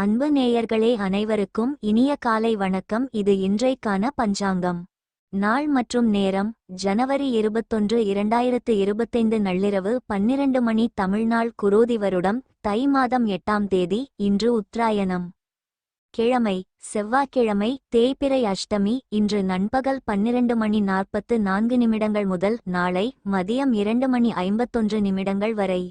அன்பு நேயர்களே, அனைவருக்கும் இனிய காலை வணக்கம். இது இன்றைக்கான பஞ்சாங்கம். நாள் மற்றும் நேரம் ஜனவரி 21, 2025 நள்ளிரவு 12 மணி. தமிழ்நாள் குரோதி வருடம் தை மாதம் 8ஆம் தேதி. இன்று உத்தராயணம். கிழமை செவ்வாய்க்கிழமை. தேய்பிறை அஷ்டமி. இன்று நண்பகல் 12 மணி 44 முதல் நாளை மதியம் 2 மணி 51 வரை.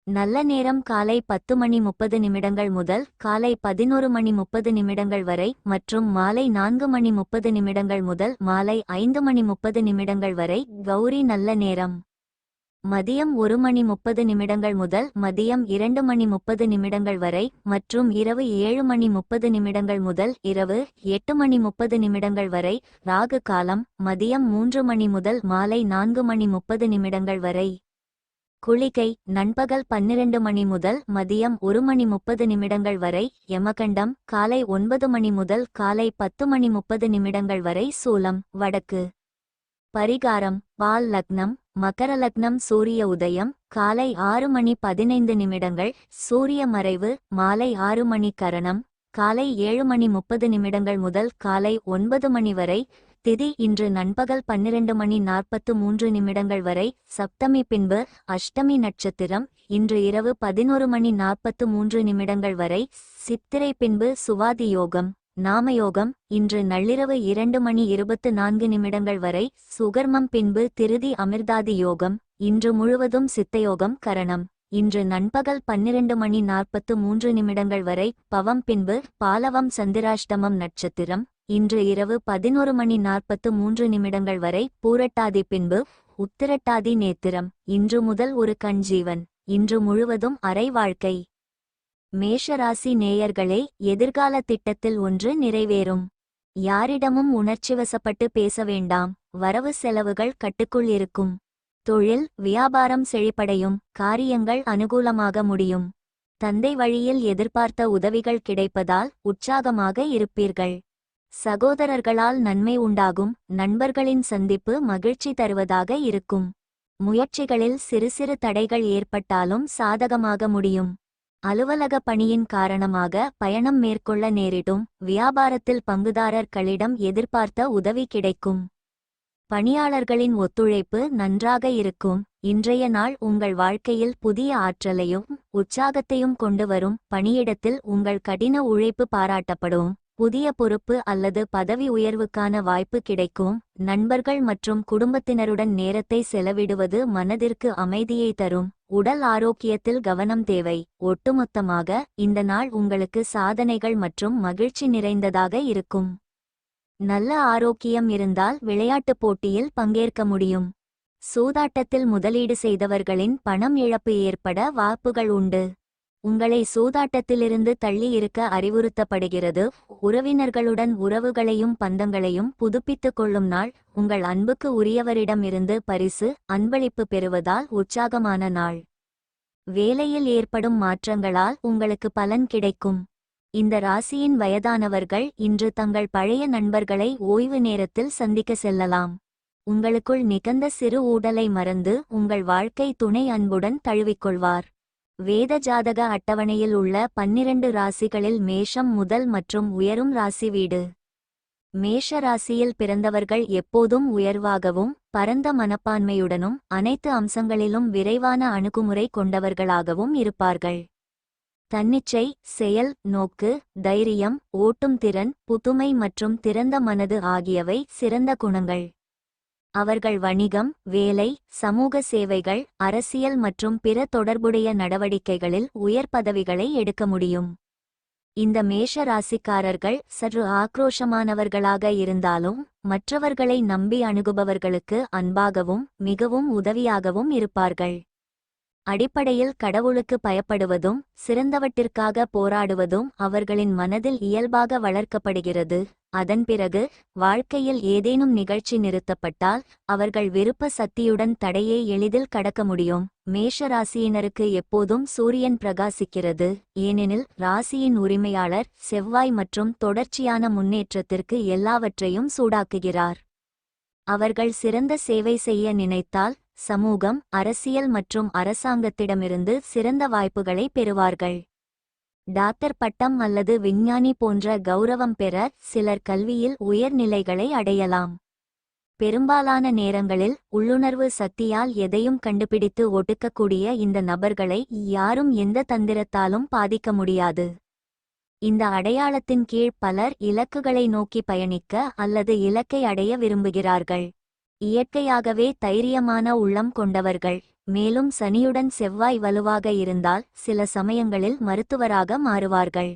நல்ல நேரம் காலை 10 மணி 30 முதல் காலை 11 மணி 30 வரை மற்றும் மாலை 4 மணி 30 முதல் மாலை 5 மணி 30 வரை. கௌரி நல்ல நேரம் மதியம் 1 மணி 30 முதல் மதியம் 2 மணி 30 வரை மற்றும் இரவு 7 மணி 30 முதல் இரவு 8 மணி 30 வரை. ராகு காலம் மதியம் 3 மணி முதல் மாலை 4 மணி 30 வரை. குளிகை நண்பகல் 12 மணி முதல் மதியம் 1 மணி 30 வரை. யமகண்டம் காலை 9 மணி முதல் காலை 10 மணி 30 வரை. சூலம் வடக்கு. பரிகாரம் பால் லக்னம் மகர லக்னம். சூரிய உதயம் காலை 6 மணி 15 சூரிய மறைவு மாலை 6 மணி. கரணம் காலை 7 மணி 30 முதல் காலை 9 மணி வரை. திதி இன்று நண்பகல் 12 மணி 43 வரை. சப்தமி பின்பு அஷ்டமி நட்சத்திரம் இன்று இரவு 11 மணி 43 வரை. சித்திரை பின்பு சுவாதி யோகம் நாமயோகம் இன்று நள்ளிரவு 2 மணி 24 வரை. சுகர்மம் பின்பு திருதி அமிர்தாதி யோகம் இன்று முழுவதும் சித்தயோகம். கரணம் இன்று நண்பகல் 12 மணி 43 வரை. பவம் பின்பு பாலவம். சந்திராஷ்டமம் நட்சத்திரம் இன்று இரவு 11 மணி 43 வரை. பூரட்டாதி பின்பு உத்திரட்டாதி நேத்திரம் இன்று முதல் ஒரு கண்ஜீவன். இன்று முழுவதும் அரை வாழ்க்கை. மேஷராசி நேயர்களே, எதிர்கால திட்டத்தில் ஒன்று நிறைவேறும். யாரிடமும் உணர்ச்சிவசப்பட்டு பேச வேண்டாம். வரவு செலவுகள் கட்டுக்குள் இருக்கும். தொழில் வியாபாரம் செழிப்படையும். காரியங்கள் அனுகூலமாக முடியும். தந்தை வழியில் எதிர்பார்த்த உதவிகள் கிடைப்பதால் உற்சாகமாக இருப்பீர்கள். சகோதரர்களால் நன்மை உண்டாகும். நண்பர்களின் சந்திப்பு மகிழ்ச்சி தருவதாக இருக்கும். முயற்சிகளில் சிறு சிறு தடைகள் ஏற்பட்டாலும் சாதகமாக முடியும். அலுவலக பணியின் காரணமாக பயணம் மேற்கொள்ள நேரிடும். வியாபாரத்தில் பங்குதாரர்களிடம் எதிர்பார்த்த உதவி கிடைக்கும். பணியாளர்களின் ஒத்துழைப்பு நன்றாக இருக்கும். இன்றைய நாள் உங்கள் வாழ்க்கையில் புதிய ஆற்றலையும் உற்சாகத்தையும் கொண்டு வரும். பணியிடத்தில் உங்கள் கடின உழைப்பு பாராட்டப்படும். புதிய பொறுப்பு அல்லது பதவி உயர்வுக்கான வாய்ப்பு கிடைக்கும். நண்பர்கள் மற்றும் குடும்பத்தினருடன் நேரத்தை செலவிடுவது மனதிற்கு அமைதியை தரும். உடல் ஆரோக்கியத்தில் கவனம் தேவை. ஒட்டுமொத்தமாக இந்த நாள் உங்களுக்கு சாதனைகள் மற்றும் மகிழ்ச்சி நிறைந்ததாக இருக்கும். நல்ல ஆரோக்கியம் இருந்தால் விளையாட்டுப் போட்டியில் பங்கேற்க முடியும். சூதாட்டத்தில் முதலீடு செய்தவர்களின் பணம் இழப்பு ஏற்பட வாய்ப்புகள் உண்டு. உங்களை சூதாட்டத்திலிருந்து தள்ளி இருக்க அறிவுறுத்தப்படுகிறது. உறவினர்களுடன் உறவுகளையும் பந்தங்களையும் புதுப்பித்துக் கொள்ளும் நாள். உங்கள் அன்புக்கு உரியவரிடமிருந்து பரிசு அன்பளிப்பு பெறுவதால் உற்சாகமான நாள். வேலையில் ஏற்படும் மாற்றங்களால் உங்களுக்கு பலன் கிடைக்கும். இந்த ராசியின் வயதானவர்கள் இன்று தங்கள் பழைய நண்பர்களை ஓய்வு நேரத்தில் சந்திக்க செல்லலாம். உங்களுக்குள் நிகழ்ந்த சிறு ஊடலை மறந்து உங்கள் வாழ்க்கை துணை அன்புடன் தழுவிக்கொள்வார். வேத ஜாதக அட்டவணையில் உள்ள 12 ராசிகளில் மேஷம் முதல் மற்றும் உயரும் ராசி வீடு. மேஷ ராசியில் பிறந்தவர்கள் எப்போதும் உயர்வாகவும் பரந்த மனப்பான்மையுடனும் அனைத்து அம்சங்களிலும் விரைவான அணுகுமுறை கொண்டவர்களாகவும் இருப்பார்கள். தன்னிச்சை செயல் நோக்கு தைரியம் ஓட்டும் திறன் புதுமை மற்றும் திறந்த மனது ஆகியவை சிறந்த குணங்கள். அவர்கள் வணிகம் வேலை சமூக சேவைகள் அரசியல் மற்றும் பிற தொடர்புடைய நடவடிக்கைகளில் உயர் பதவிகளை எடுக்க முடியும். இந்த மேஷ ராசிக்காரர்கள் சற்று ஆக்ரோஷமானவர்களாக இருந்தாலும் மற்றவர்களை நம்பி அணுகுபவர்களுக்கு அன்பாகவும் மிகவும் உதவியாகவும் இருப்பார்கள். அடிப்படையில் கடவுளுக்கு பயப்படுவதும் சிறந்தவற்றிற்காக போராடுவதும் அவர்களின் மனதில் இயல்பாக வளர்க்கப்படுகிறது. அதன் பிறகு வாழ்க்கையில் ஏதேனும் நிகழ்ச்சி நிறுத்தப்பட்டால் அவர்கள் விருப்ப சக்தியுடன் தடையை எளிதில் கடக்க முடியும். மேஷ ராசியினருக்கு எப்போதும் சூரியன் பிரகாசிக்கிறது. ஏனெனில் ராசியின் உரிமையாளர் செவ்வாய் மற்றும் தொடர்ச்சியான முன்னேற்றத்திற்கு எல்லாவற்றையும் சூடாக்குகிறார். அவர்கள் சிறந்த சேவை செய்ய நினைத்தால் சமூகம், அரசியல் மற்றும் அரசாங்கத்திடமிருந்து சிறந்த வாய்ப்புகளை பெறுவார்கள். டாக்டர் பட்டம் அல்லது விஞ்ஞானி போன்ற கௌரவம் பெற சிலர் கல்வியில் உயர்நிலைகளை அடையலாம். பெரும்பாலான நேரங்களில் உள்ளுணர்வு சக்தியால் எதையும் கண்டுபிடித்து ஒடுக்கக்கூடிய இந்த நபர்களை யாரும் எந்த தந்திரத்தாலும் பாதிக்க முடியாது. இந்த அடையாளத்தின் கீழ் பலர் இலக்குகளை நோக்கி பயணிக்க அல்லது இலக்கை அடைய விரும்புகிறார்கள். இயற்கையாகவே தைரியமான உள்ளம் கொண்டவர்கள். மேலும் சனியுடன் செவ்வாய் வலுவாக இருந்தால் சில சமயங்களில் மருத்துவராக மாறுவார்கள்.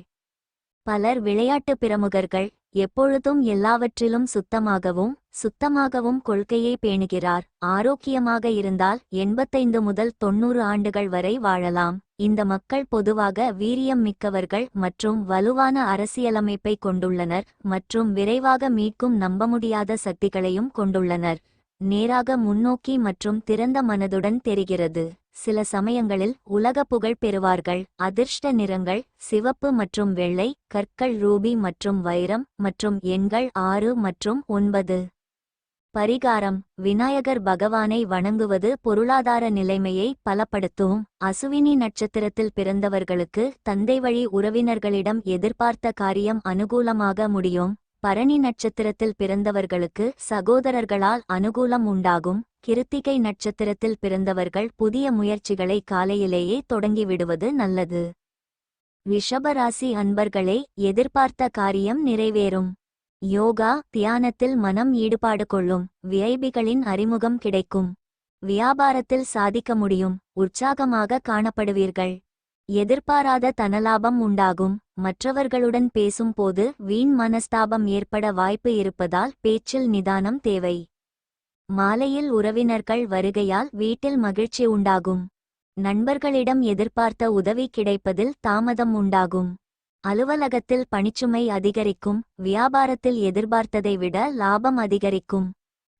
பலர் விளையாட்டு பிரமுகர்கள். எப்பொழுதும் எல்லாவற்றிலும் சுத்தமாகவும் கொள்கையை பேணுகிறார். ஆரோக்கியமாக இருந்தால் 85 முதல் 90 ஆண்டுகள் வரை வாழலாம். இந்த மக்கள் பொதுவாக வீரியம் மிக்கவர்கள் மற்றும் வலுவான அரசியலமைப்பை கொண்டுள்ளனர் மற்றும் விரைவாக மீட்கும் நம்பமுடியாத சக்திகளையும் கொண்டுள்ளனர். நேராக முன்னோக்கி மற்றும் திறந்த மனதுடன் தெரிகிறது. சில சமயங்களில் உலக புகழ் பெறுவார்கள். அதிர்ஷ்ட நிறங்கள் சிவப்பு மற்றும் வெள்ளை, கற்கள் ரூபி மற்றும் வைரம், மற்றும் எண்கள் 6 மற்றும் 9. பரிகாரம்: விநாயகர் பகவானை வணங்குவது பொருளாதார நிலைமையை பலப்படுத்தும். அசுவினி நட்சத்திரத்தில் பிறந்தவர்களுக்கு தந்தை வழி உறவினர்களிடம் எதிர்பார்த்த காரியம் அனுகூலமாக முடியும். பரணி நட்சத்திரத்தில் பிறந்தவர்களுக்கு சகோதரர்களால் அனுகூலம் உண்டாகும். கிருத்திகை நட்சத்திரத்தில் பிறந்தவர்கள் புதிய முயற்சிகளை காலையிலேயே தொடங்கிவிடுவது நல்லது. ரிஷபராசி அன்பர்களே, எதிர்பார்த்த காரியம் நிறைவேறும். யோகா, தியானத்தில் மனம் ஈடுபாடு கொள்ளும். விஐபிகளின் அறிமுகம் கிடைக்கும். வியாபாரத்தில் சாதிக்க முடியும். உற்சாகமாக காணப்படுவீர்கள். எதிர்பாராத தனலாபம் உண்டாகும். மற்றவர்களுடன் பேசும்போது வீண் மனஸ்தாபம் ஏற்பட வாய்ப்பு இருப்பதால் பேச்சில் நிதானம் தேவை. மாலையில் உறவினர்கள் வருகையால் வீட்டில் மகிழ்ச்சி உண்டாகும். நண்பர்களிடம் எதிர்பார்த்த உதவி கிடைப்பதில் தாமதம் உண்டாகும். அலுவலகத்தில் பணிச்சுமை அதிகரிக்கும். வியாபாரத்தில் எதிர்பார்த்ததை விட லாபம் அதிகரிக்கும்.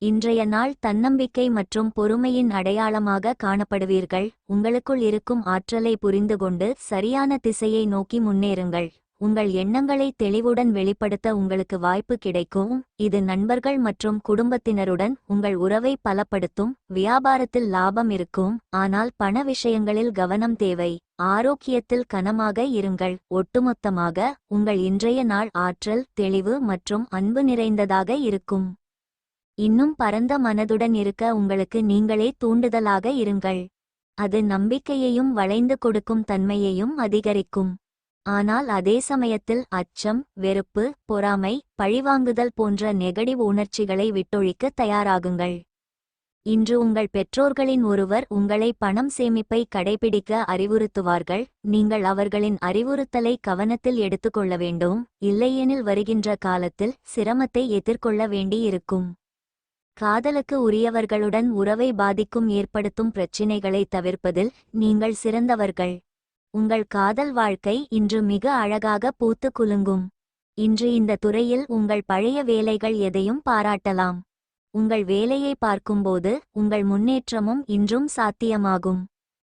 இன்றைய நாள் தன்னம்பிக்கை மற்றும் பொறுமையின் அடையாளமாக காணப்படுவீர்கள். உங்களுக்குள் இருக்கும் ஆற்றலை புரிந்துகொண்டு சரியான திசையை நோக்கி முன்னேறுங்கள். உங்கள் எண்ணங்களை தெளிவுடன் வெளிப்படுத்த உங்களுக்கு வாய்ப்பு கிடைக்கும். இது நண்பர்கள் மற்றும் குடும்பத்தினருடன் உங்கள் உறவை பலப்படுத்தும். வியாபாரத்தில் லாபம் இருக்கும், ஆனால் பண விஷயங்களில் கவனம் தேவை. ஆரோக்கியத்தில் கனமாக இருங்கள். ஒட்டுமொத்தமாக உங்கள் இன்றைய நாள் ஆற்றல், தெளிவு மற்றும் அன்பு நிறைந்ததாக இருக்கும். இன்னும் பரந்த மனதுடன் இருக்க உங்களுக்கு நீங்களே தூண்டுதலாக இருங்கள். அது நம்பிக்கையையும் வளைந்து கொடுக்கும் தன்மையையும் அதிகரிக்கும். ஆனால் அதே சமயத்தில் அச்சம், வெறுப்பு, பொறாமை, பழிவாங்குதல் போன்ற நெகடிவ் உணர்ச்சிகளை விட்டொழிக்க தயாராகுங்கள். இன்று உங்கள் பெற்றோர்களின் ஒருவர் உங்களை பணம் சேமிப்பை கடைபிடிக்க அறிவுறுத்துவார்கள். நீங்கள் அவர்களின் அறிவுறுத்தலை கவனத்தில் எடுத்துக்கொள்ள வேண்டும். இல்லையெனில் வருகின்ற காலத்தில் சிரமத்தை எதிர்கொள்ள வேண்டியிருக்கும். காதலுக்கு உரியவர்களுடன் உறவை பாதிக்கும் ஏற்படுத்தும் பிரச்சினைகளை தவிர்ப்பதில் நீங்கள் சிறந்தவர்கள். உங்கள் காதல் வாழ்க்கை இன்று மிக அழகாக பூத்து குலுங்கும். இன்று இந்த துறையில் உங்கள் பழைய வேலைகள் எதையும் பாராட்டலாம். உங்கள் வேலையை பார்க்கும்போது உங்கள் முன்னேற்றமும் இன்றும் சாத்தியமாகும்.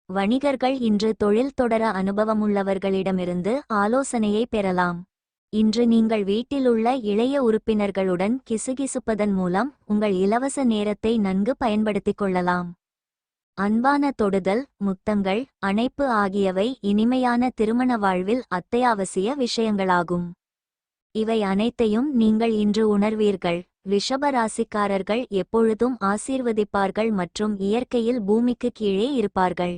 வணிகர்கள் இன்று தொழில் தொடர அனுபவமுள்ளவர்களிடமிருந்து ஆலோசனையை பெறலாம். இன்று நீங்கள் வீட்டிலுள்ள இளைய உறுப்பினர்களுடன் கிசுகிசுப்பதன் மூலம் உங்கள் இலவச நேரத்தை நன்கு பயன்படுத்திக் கொள்ளலாம். அன்பான தொடுதல், முத்தங்கள், அணைப்பு ஆகியவை இனிமையான திருமண வாழ்வில் அத்தியாவசிய விஷயங்களாகும். இவை அனைத்தையும் நீங்கள் இன்று உணர்வீர்கள். ரிஷப ராசிக்காரர்கள் எப்பொழுதும் ஆசீர்வதிப்பார்கள் மற்றும் இயற்கையில் பூமிக்கு கீழே இருப்பார்கள்.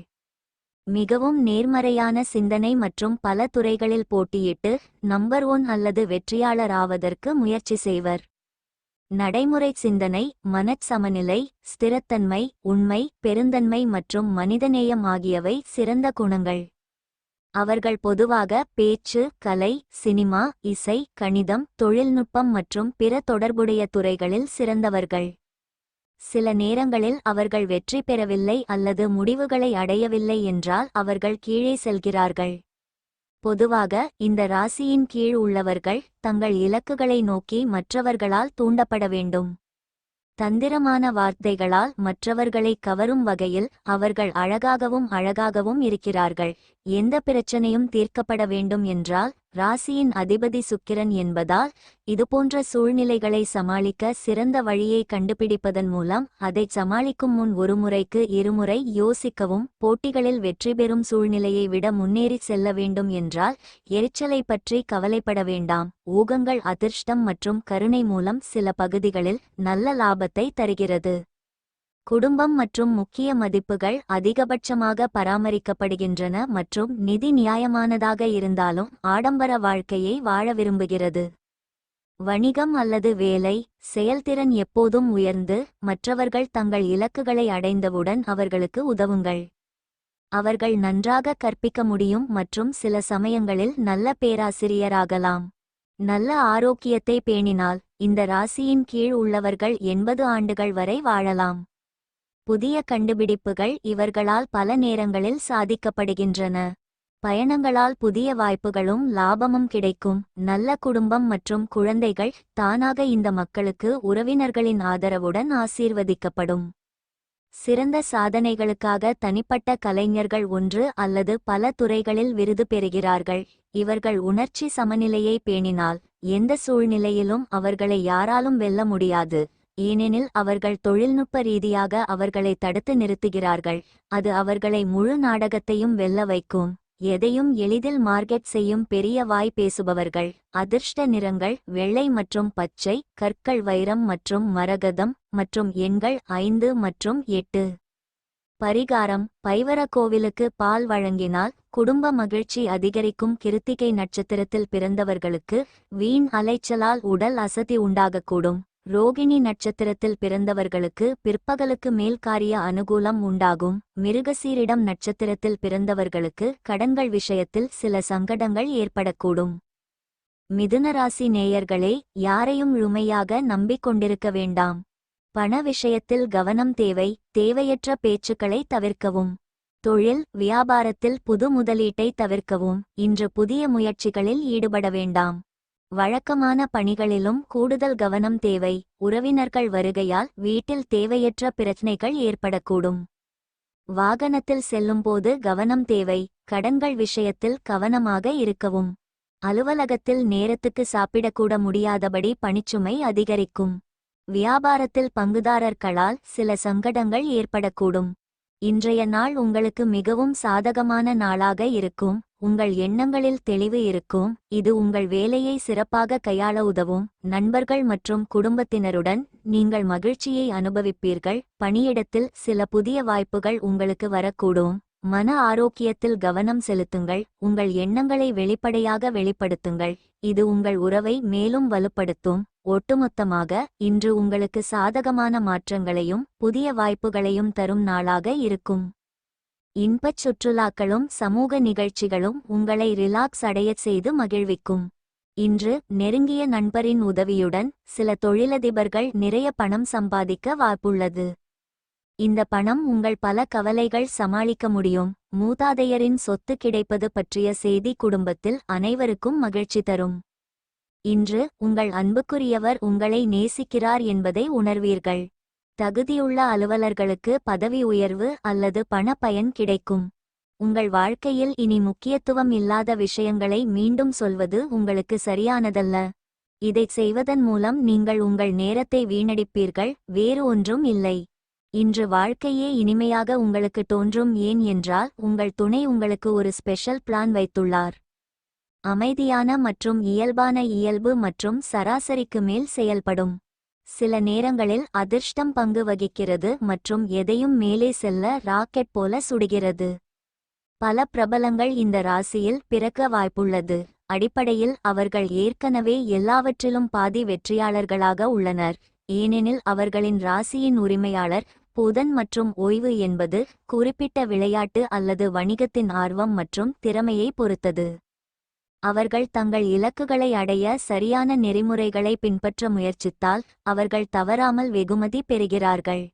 மிகவும் நேர்மறையான சிந்தனை மற்றும் பல துறைகளில் போட்டியிட்டு நம்பர் 1 அல்லது வெற்றியாளர் ஆவதற்கு முயற்சி செய்வர். நடைமுறை சிந்தனை, மனச்சமநிலை, ஸ்திரத்தன்மை, உண்மை, பெருந்தன்மை மற்றும் மனிதநேயம் ஆகியவை சிறந்த குணங்கள். அவர்கள் பொதுவாக பேச்சு, கலை, சினிமா, இசை, கணிதம், தொழில்நுட்பம் மற்றும் பிற தொடர்புடைய துறைகளில் சிறந்தவர்கள். சில நேரங்களில் அவர்கள் வெற்றி பெறவில்லை அல்லது முடிவுகளை அடையவில்லை என்றால் அவர்கள் கீழே செல்கிறார்கள். பொதுவாக இந்த ராசியின் கீழ் உள்ளவர்கள் தங்கள் இலக்குகளை நோக்கி மற்றவர்களால் தூண்டப்பட வேண்டும். தந்திரமான வார்த்தைகளால் மற்றவர்களை கவரும் வகையில் அவர்கள் அழகாகவும் இருக்கிறார்கள். எந்த பிரச்சனையும் தீர்க்கப்பட வேண்டும் என்றால் ராசியின் அதிபதி சுக்கிரன் என்பதால் இதுபோன்ற சூழ்நிலைகளை சமாளிக்க சிறந்த வழியை கண்டுபிடிப்பதன் மூலம் அதை சமாளிக்கும் முன் ஒரு முறைக்கு இருமுறை யோசிக்கவும், போட்டிகளில் வெற்றி பெறும் சூழ்நிலையை விட முன்னேறி செல்ல வேண்டும் என்றால் எரிச்சலை பற்றி கவலைப்பட வேண்டாம். ஊகங்கள் அதிர்ஷ்டம் மற்றும் கருணை மூலம் சில பகுதிகளில் நல்ல லாபத்தை தருகிறது. குடும்பம் மற்றும் முக்கிய மதிப்புகள் அதிகபட்சமாக பராமரிக்கப்படுகின்றன மற்றும் நிதி நியாயமானதாக இருந்தாலும் ஆடம்பர வாழ்க்கையை வாழ விரும்புகிறது. வணிகம் அல்லது வேலை செயல்திறன் எப்போதும் உயர்ந்து, மற்றவர்கள் தங்கள் இலக்குகளை அடைந்தவுடன் அவர்களுக்கு உதவுங்கள். அவர்கள் நன்றாக கற்பிக்க முடியும் மற்றும் சில சமயங்களில் நல்ல பேராசிரியராகலாம். நல்ல ஆரோக்கியத்தை பேணினால் இந்த ராசியின் கீழ் உள்ளவர்கள் 80 ஆண்டுகள் வரை வாழலாம். புதிய கண்டுபிடிப்புகள் இவர்களால் பல நேரங்களில் சாதிக்கப்படுகின்றன. பயணங்களால் புதிய வாய்ப்புகளும் லாபமும் கிடைக்கும். நல்ல குடும்பம் மற்றும் குழந்தைகள் தானாக இந்த மக்களுக்கு உறவினர்களின் ஆதரவுடன் ஆசீர்வதிக்கப்படும். சிறந்த சாதனைகளுக்காக தனிப்பட்ட கலைஞர்கள் ஒன்று அல்லது பல துறைகளில் விருது பெறுகிறார்கள். இவர்கள் உணர்ச்சி சமநிலையை பேணினால் எந்த சூழ்நிலையிலும் அவர்களை யாராலும் வெல்ல முடியாது. ஏனெனில் அவர்கள் தொழில்நுட்ப ரீதியாக அவர்களை தடுத்து நிறுத்துகிறார்கள். அது அவர்களை முழு நாடகத்தையும் வெல்ல வைக்கும். எதையும் எளிதில் மார்க்கெட் செய்யும் பெரிய வாய் பேசுபவர்கள். அதிர்ஷ்ட நிறங்கள் வெள்ளை மற்றும் பச்சை, கற்கள் வைரம் மற்றும் மரகதம், மற்றும் எண்கள் 5 மற்றும் 8. பரிகாரம்: பைவர கோவிலுக்கு பால் வழங்கினால் குடும்ப மகிழ்ச்சி அதிகரிக்கும். கிருத்திகை நட்சத்திரத்தில் பிறந்தவர்களுக்கு வீண் அலைச்சலால் உடல் அசதி உண்டாகக்கூடும். ரோகிணி நட்சத்திரத்தில் பிறந்தவர்களுக்கு பிற்பகலுக்கு மேல் காரிய அனுகூலம் உண்டாகும். மிருகசீரிடம் நட்சத்திரத்தில் பிறந்தவர்களுக்கு கடன்கள் விஷயத்தில் சில சங்கடங்கள் ஏற்படக்கூடும். மிதுனராசி நேயர்களே, யாரையும் முழுமையாக நம்பிக்கொண்டிருக்க வேண்டாம். பண விஷயத்தில் கவனம் தேவை. தேவையற்ற பேச்சுக்களை தவிர்க்கவும். தொழில் வியாபாரத்தில் புது முதலீட்டை தவிர்க்கவும். இன்று புதிய முயற்சிகளில் ஈடுபட வேண்டாம். வழக்கமான பணிகளிலும் கூடுதல் கவனம் தேவை. உறவினர்கள் வருகையால் வீட்டில் தேவையற்ற பிரச்சனைகள் ஏற்படக்கூடும். வாகனத்தில் செல்லும்போது கவனம் தேவை. கடன்கள் விஷயத்தில் கவனமாக இருக்கவும். அலுவலகத்தில் நேரத்துக்கு சாப்பிடக்கூட முடியாதபடி பணிச்சுமை அதிகரிக்கும். வியாபாரத்தில் பங்குதாரர்களால் சில சங்கடங்கள் ஏற்படக்கூடும். இன்றைய நாள் உங்களுக்கு மிகவும் சாதகமான நாளாக இருக்கும். உங்கள் எண்ணங்களில் தெளிவு இருக்கும். இது உங்கள் வேலையை சிறப்பாக கையாள உதவும். நண்பர்கள் மற்றும் குடும்பத்தினருடன் நீங்கள் மகிழ்ச்சியை அனுபவிப்பீர்கள். பணியிடத்தில் சில புதிய வாய்ப்புகள் உங்களுக்கு வரக்கூடும். மன ஆரோக்கியத்தில் கவனம் செலுத்துங்கள். உங்கள் எண்ணங்களை வெளிப்படையாக வெளிப்படுத்துங்கள். இது உங்கள் உறவை மேலும் வலுப்படுத்தும். ஒட்டுமொத்தமாக இன்று உங்களுக்கு சாதகமான மாற்றங்களையும் புதிய வாய்ப்புகளையும் தரும் நாளாக இருக்கும். இன்பச் சுற்றுலாக்களும் சமூக நிகழ்ச்சிகளும் உங்களை ரிலாக்ஸ் அடையச் செய்து மகிழ்விக்கும். இன்று நெருங்கிய நண்பரின் உதவியுடன் சில தொழிலதிபர்கள் நிறைய பணம் சம்பாதிக்க வாய்ப்புள்ளது. இந்த பணம் உங்கள் பல கவலைகள் சமாளிக்க முடியும். மூதாதையரின் சொத்து கிடைப்பது பற்றிய செய்தி குடும்பத்தில் அனைவருக்கும் மகிழ்ச்சி தரும். இன்று உங்கள் அன்புக்குரியவர் உங்களை நேசிக்கிறார் என்பதை உணர்வீர்கள். தகுதியுள்ள அலுவலர்களுக்கு பதவி உயர்வு அல்லது பண பயன் கிடைக்கும். உங்கள் வாழ்க்கையில் இனி முக்கியத்துவம் இல்லாத விஷயங்களை மீண்டும் சொல்வது உங்களுக்கு சரியானதல்ல. இதைச் செய்வதன் மூலம் நீங்கள் உங்கள் நேரத்தை வீணடிப்பீர்கள், வேறு ஒன்றும் இல்லை. இன்று வாழ்க்கையே இனிமையாக உங்களுக்கு தோன்றும். ஏன் என்றால் உங்கள் துணை உங்களுக்கு ஒரு ஸ்பெஷல் பிளான் வைத்துள்ளார். அமைதியான மற்றும் இயல்பான இயல்பு மற்றும் சராசரிக்கு மேல் செயல்படும். சில நேரங்களில் அதிர்ஷ்டம் பங்கு வகிக்கிறது மற்றும் எதையும் மேலே செல்ல ராக்கெட் போல சுடுகிறது. பல பிரபலங்கள் இந்த ராசியில் பிறக்க வாய்ப்புள்ளது. அடிப்படையில் அவர்கள் ஏற்கனவே எல்லாவற்றிலும் பாதி வெற்றியாளர்களாக உள்ளனர். ஏனெனில் அவர்களின் ராசியின் உரிமையாளர் புதன் மற்றும் ஓய்வு என்பது குறிப்பிட்ட விளையாட்டு அல்லது வணிகத்தின் ஆர்வம் மற்றும் திறமையை பொறுத்தது. அவர்கள் தங்கள் இலக்குகளை அடைய சரியான நெறிமுறைகளை பின்பற்ற முயற்சித்தால் அவர்கள் தவறாமல் வெகுமதி பெறுகிறார்கள்.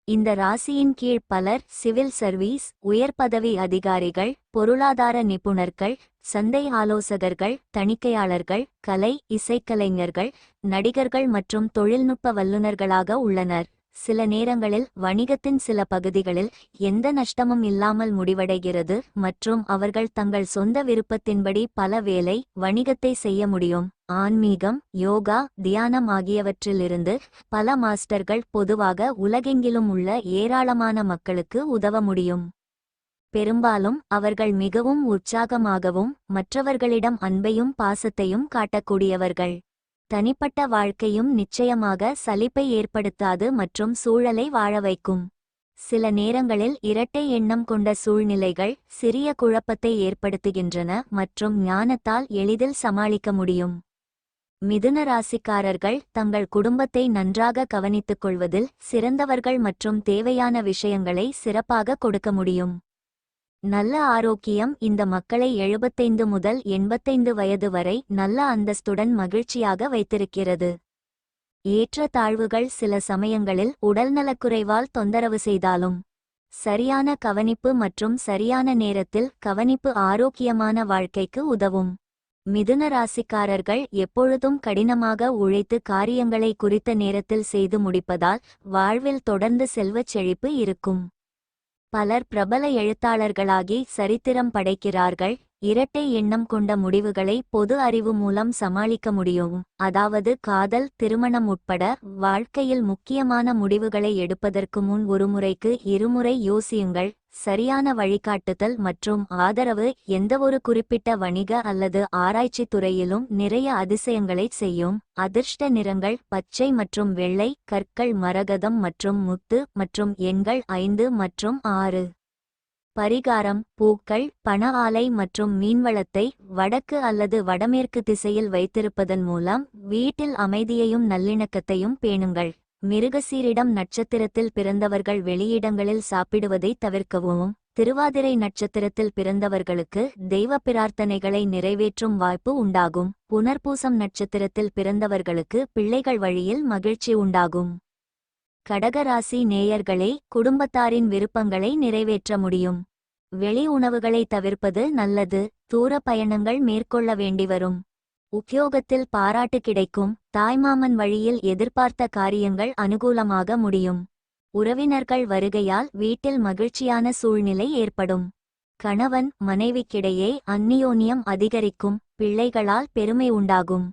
இந்த ராசியின் கீழ் பலர் சிவில் சர்வீஸ், உயர் பதவி அதிகாரிகள், பொருளாதார நிபுணர்கள், சந்தை ஆலோசகர்கள், தணிக்கையாளர்கள், கலை இசைக்கலைஞர்கள், நடிகர்கள் மற்றும் தொழில்நுட்ப வல்லுநர்களாக உள்ளனர். சில நேரங்களில் வணிகத்தின் சில பகுதிகளில் எந்த நஷ்டமும் இல்லாமல் முடிவடைகிறது மற்றும் அவர்கள் தங்கள் சொந்த விருப்பத்தின்படி பல வேலை வணிகத்தை செய்ய முடியும். ஆன்மீகம், யோகா, தியானம் ஆகியவற்றிலிருந்து பல மாஸ்டர்கள் பொதுவாக உலகெங்கிலும் உள்ள ஏராளமான மக்களுக்கு உதவ முடியும். பெரும்பாலும் அவர்கள் மிகவும் உற்சாகமாகவும் மற்றவர்களிடம் அன்பையும் பாசத்தையும் காட்டக்கூடியவர்கள். தனிப்பட்ட வாழ்க்கையும் நிச்சயமாக சலிப்பை ஏற்படுத்தாது மற்றும் சூழலை வாழ வைக்கும். சில நேரங்களில் இரட்டை எண்ணம் கொண்ட சூழ்நிலைகள் சிறிய குழப்பத்தை ஏற்படுத்துகின்றன மற்றும் ஞானத்தால் எளிதில் சமாளிக்க முடியும். மிதுன ராசிக்காரர்கள் தங்கள் குடும்பத்தை நன்றாக கவனித்துக் கொள்வதில் சிறந்தவர்கள் மற்றும் தேவையான விஷயங்களை சிறப்பாக கொடுக்க முடியும். நல்ல ஆரோக்கியம் இந்த மக்களை 75 முதல் 85 வயது வரை நல்ல அந்தஸ்துடன் மகிழ்ச்சியாக வைத்திருக்கிறது. ஏற்ற தாழ்வுகள் சில சமயங்களில் உடல்நலக்குறைவால் தொந்தரவு செய்தாலும் சரியான கவனிப்பு மற்றும் சரியான நேரத்தில் கவனிப்பு ஆரோக்கியமான வாழ்க்கைக்கு உதவும். மிதுன ராசிக்காரர்கள் எப்பொழுதும் கடினமாக உழைத்து காரியங்களை குறித்த நேரத்தில் செய்து முடிப்பதால் வாழ்வில் தொடர்ந்து செல்வச் செழிப்பு இருக்கும். பலர் பிரபல எழுத்தாளர்களாகி சரித்திரம் படைக்கிறார்கள். இரட்டை எண்ணம் கொண்ட முடிவுகளை பொது அறிவு மூலம் சமாளிக்க முடியும். அதாவது காதல், திருமணம் உட்பட வாழ்க்கையில் முக்கியமான முடிவுகளை எடுப்பதற்கு முன் ஒருமுறைக்கு இருமுறை யோசியுங்கள். சரியான வழிகாட்டுதல் மற்றும் ஆதரவு எந்தவொரு குறிப்பிட்ட வணிக அல்லது ஆராய்ச்சி துறையிலும் நிறைய அதிசயங்களைச் செய்யும். அதிர்ஷ்ட நிறங்கள் பச்சை மற்றும் வெள்ளை, கற்கள் மரகதம் மற்றும் முத்து மற்றும் எண்கள் 5 மற்றும் 6. பரிகாரம்: பூக்கள், பண ஆலை மற்றும் மீன்வளத்தை வடக்கு அல்லது வடமேற்கு திசையில் வைத்திருப்பதன் மூலம் வீட்டில் அமைதியையும் நல்லிணக்கத்தையும் பேணுங்கள். மிருகசீரிடம் நட்சத்திரத்தில் பிறந்தவர்கள் வெளியிடங்களில் சாப்பிடுவதை தவிர்க்கவும். திருவாதிரை நட்சத்திரத்தில் பிறந்தவர்களுக்கு தெய்வ பிரார்த்தனைகளை நிறைவேற்றும் வாய்ப்பு உண்டாகும். புனர்பூசம் நட்சத்திரத்தில் பிறந்தவர்களுக்கு பிள்ளைகள் வழியில் மகிழ்ச்சி உண்டாகும். கடகராசி நேயர்களே, குடும்பத்தாரின் விருப்பங்களை நிறைவேற்ற முடியும். வெளி உணவுகளை தவிர்ப்பது நல்லது. தூர பயணங்கள் மேற்கொள்ள வேண்டிவரும். உத்தியோகத்தில் பாராட்டு கிடைக்கும். தாய்மாமன் வழியில் எதிர்பார்த்த காரியங்கள் அனுகூலமாக முடியும். உறவினர்கள் வருகையால் வீட்டில் மகிழ்ச்சியான சூழ்நிலை ஏற்படும். கணவன் மனைவிக்கிடையே அந்நியோன்யம் அதிகரிக்கும். பிள்ளைகளால் பெருமை உண்டாகும்.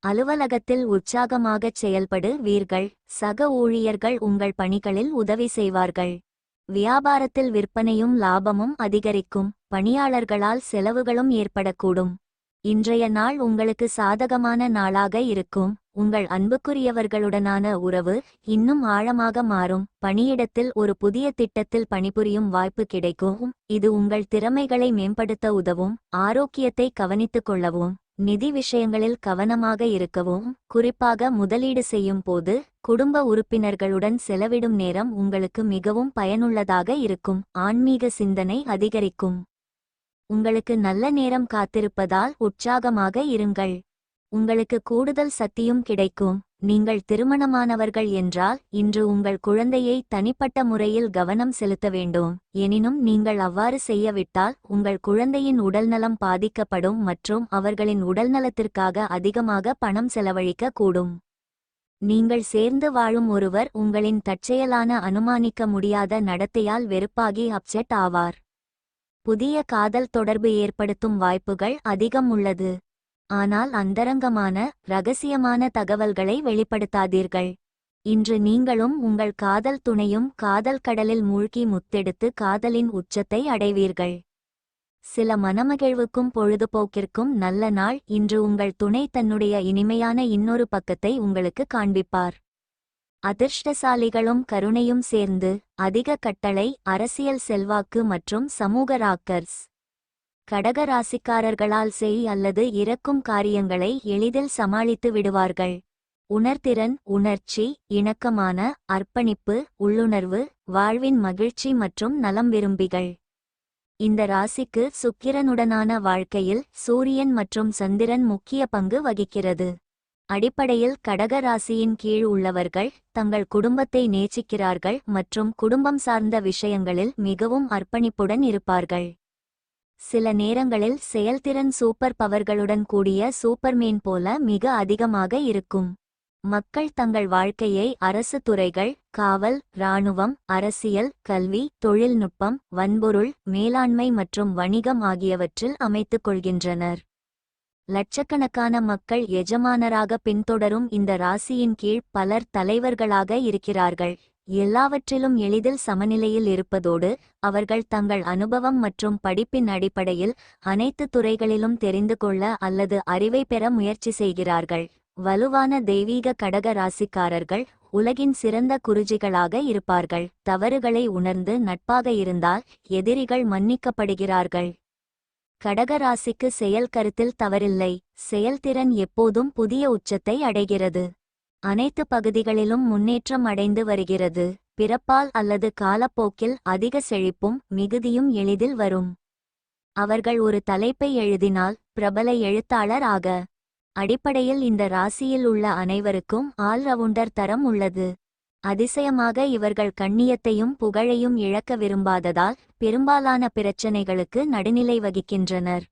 அலுவலகத்தில் உற்சாகமாகச் செயல்படுவீர்கள். சக ஊழியர்கள் உங்கள் பணிகளில் உதவி செய்வார்கள். வியாபாரத்தில் விற்பனையும் லாபமும் அதிகரிக்கும். பணியாளர்களால் செலவுகளும் ஏற்படக்கூடும். இன்றைய நாள் உங்களுக்கு சாதகமான நாளாக இருக்கும். உங்கள் அன்புக்குரியவர்களுடனான உறவு இன்னும் ஆழமாக மாறும். பணியிடத்தில் ஒரு புதிய திட்டத்தில் பணிபுரியும் வாய்ப்பு கிடைக்கும். இது உங்கள் திறமைகளை மேம்படுத்த உதவும். ஆரோக்கியத்தை கவனித்துக் கொள்ளவும். நிதி விஷயங்களில் கவனமாக இருக்கவும். குறிப்பாக முதலீடு செய்யும் போது குடும்ப உறுப்பினர்களுடன் செலவிடும் நேரம் உங்களுக்கு மிகவும் பயனுள்ளதாக இருக்கும். ஆன்மீக சிந்தனை அதிகரிக்கும். உங்களுக்கு நல்ல நேரம் காத்திருப்பதால் உற்சாகமாக இருங்கள். உங்களுக்கு கூடுதல் சக்தியும் கிடைக்கும். நீங்கள் திருமணமானவர்கள் என்றால் இன்று உங்கள் குழந்தையை தனிப்பட்ட முறையில் கவனம் செலுத்த வேண்டும். எனினும் நீங்கள் அவ்வாறு செய்யவிட்டால் உங்கள் குழந்தையின் உடல்நலம் பாதிக்கப்படும் மற்றும் அவர்களின் உடல்நலத்திற்காக அதிகமாக பணம் செலவழிக்க கூடும். நீங்கள் சேர்ந்து வாழும் ஒருவர் உங்களின் தற்செயலான அனுமானிக்க முடியாத நடத்தையால் வெறுப்பாகி அப்செட் ஆவார். புதிய காதல் தொடர்பு ஏற்படுத்தும் வாய்ப்புகள் அதிகம் உள்ளது. ஆனால் அந்தரங்கமான இரகசியமான தகவல்களை வெளிப்படுத்தாதீர்கள். இன்று நீங்களும் உங்கள் காதல் துணையும் காதல் கடலில் மூழ்கி முத்தெடுத்து காதலின் உச்சத்தை அடைவீர்கள். சில மனமகிழ்வுக்கும் பொழுதுபோக்கிற்கும் நல்ல நாள். இன்று உங்கள் துணை தன்னுடைய இனிமையான இன்னொரு பக்கத்தை உங்களுக்கு காண்பிப்பார். அதிர்ஷ்டசாலிகளும் கருணையும் சேர்ந்து அதிக கட்டளை, அரசியல் செல்வாக்கு மற்றும் சமூக ராக்கர்ஸ். கடக ராசிக்காரர்களால் செய் அல்லது இறக்கும் காரியங்களை எளிதில் சமாளித்து விடுவார்கள். உணர்திறன், உணர்ச்சி, இணக்கமான அர்ப்பணிப்பு, உள்ளுணர்வு, வாழ்வின் மகிழ்ச்சி மற்றும் நலம் விரும்பிகள். இந்த ராசிக்கு சுக்கிரனுடனான வாழ்க்கையில் சூரியன் மற்றும் சந்திரன் முக்கிய பங்கு வகிக்கிறது. அடிப்படையில் கடக ராசியின் கீழ் உள்ளவர்கள் தங்கள் குடும்பத்தை நேசிக்கிறார்கள் மற்றும் குடும்பம் சார்ந்த விஷயங்களில் மிகவும் அர்ப்பணிப்புடன் இருப்பார்கள். சில நேரங்களில் செயல்திறன் சூப்பர் பவர்களுடன் கூடிய சூப்பர்மேன் போல மிக அதிகமாக இருக்கும். மக்கள் தங்கள் வாழ்க்கையை அரசு துறைகள், காவல், இராணுவம், அரசியல், கல்வி, தொழில்நுட்பம், வன்பொருள், மேலாண்மை மற்றும் வணிகம் ஆகியவற்றில் அமைத்துக் கொள்கின்றனர். லட்சக்கணக்கான மக்கள் எஜமானராக பின்தொடரும் இந்த ராசியின் கீழ் பலர் தலைவர்களாக இருக்கிறார்கள். எல்லாவற்றிலும் எளிதில் சமநிலையில் இருப்பதோடு அவர்கள் தங்கள் அனுபவம் மற்றும் படிப்பின் அடிப்படையில் அனைத்து துறைகளிலும் தெரிந்து கொள்ள அல்லது அறிவை பெற முயற்சி செய்கிறார்கள். வலுவான தெய்வீக கடக ராசிக்காரர்கள் உலகின் சிறந்த குருஜிகளாக இருப்பார்கள். தவறுகளை உணர்ந்து நட்பாக இருந்தால் எதிரிகள் மன்னிக்கப்படுகிறார்கள். கடக ராசிக்கு செயல் கருத்தில் தவறில்லை. செயல்திறன் எப்போதும் புதிய உச்சத்தை அடைகிறது. அனைத்து பகுதிகளிலும் முன்னேற்றம் அடைந்து வருகிறது. பிறப்பால் அல்லது காலப்போக்கில் அதிக செழிப்பும் மிகுதியும் எளிதில் வரும். அவர்கள் ஒரு தலைப்பை எழுதினால் பிரபல எழுத்தாளர் ஆக. அடிப்படையில் இந்த ராசியில் உள்ள அனைவருக்கும் ஆல்ரவுண்டர் தரம் உள்ளது. அதிசயமாக இவர்கள் கண்ணியத்தையும் புகழையும் இழக்க விரும்பாததால் பெரும்பாலான பிரச்சனைகளுக்கு நடுநிலை வகிக்கின்றனர்.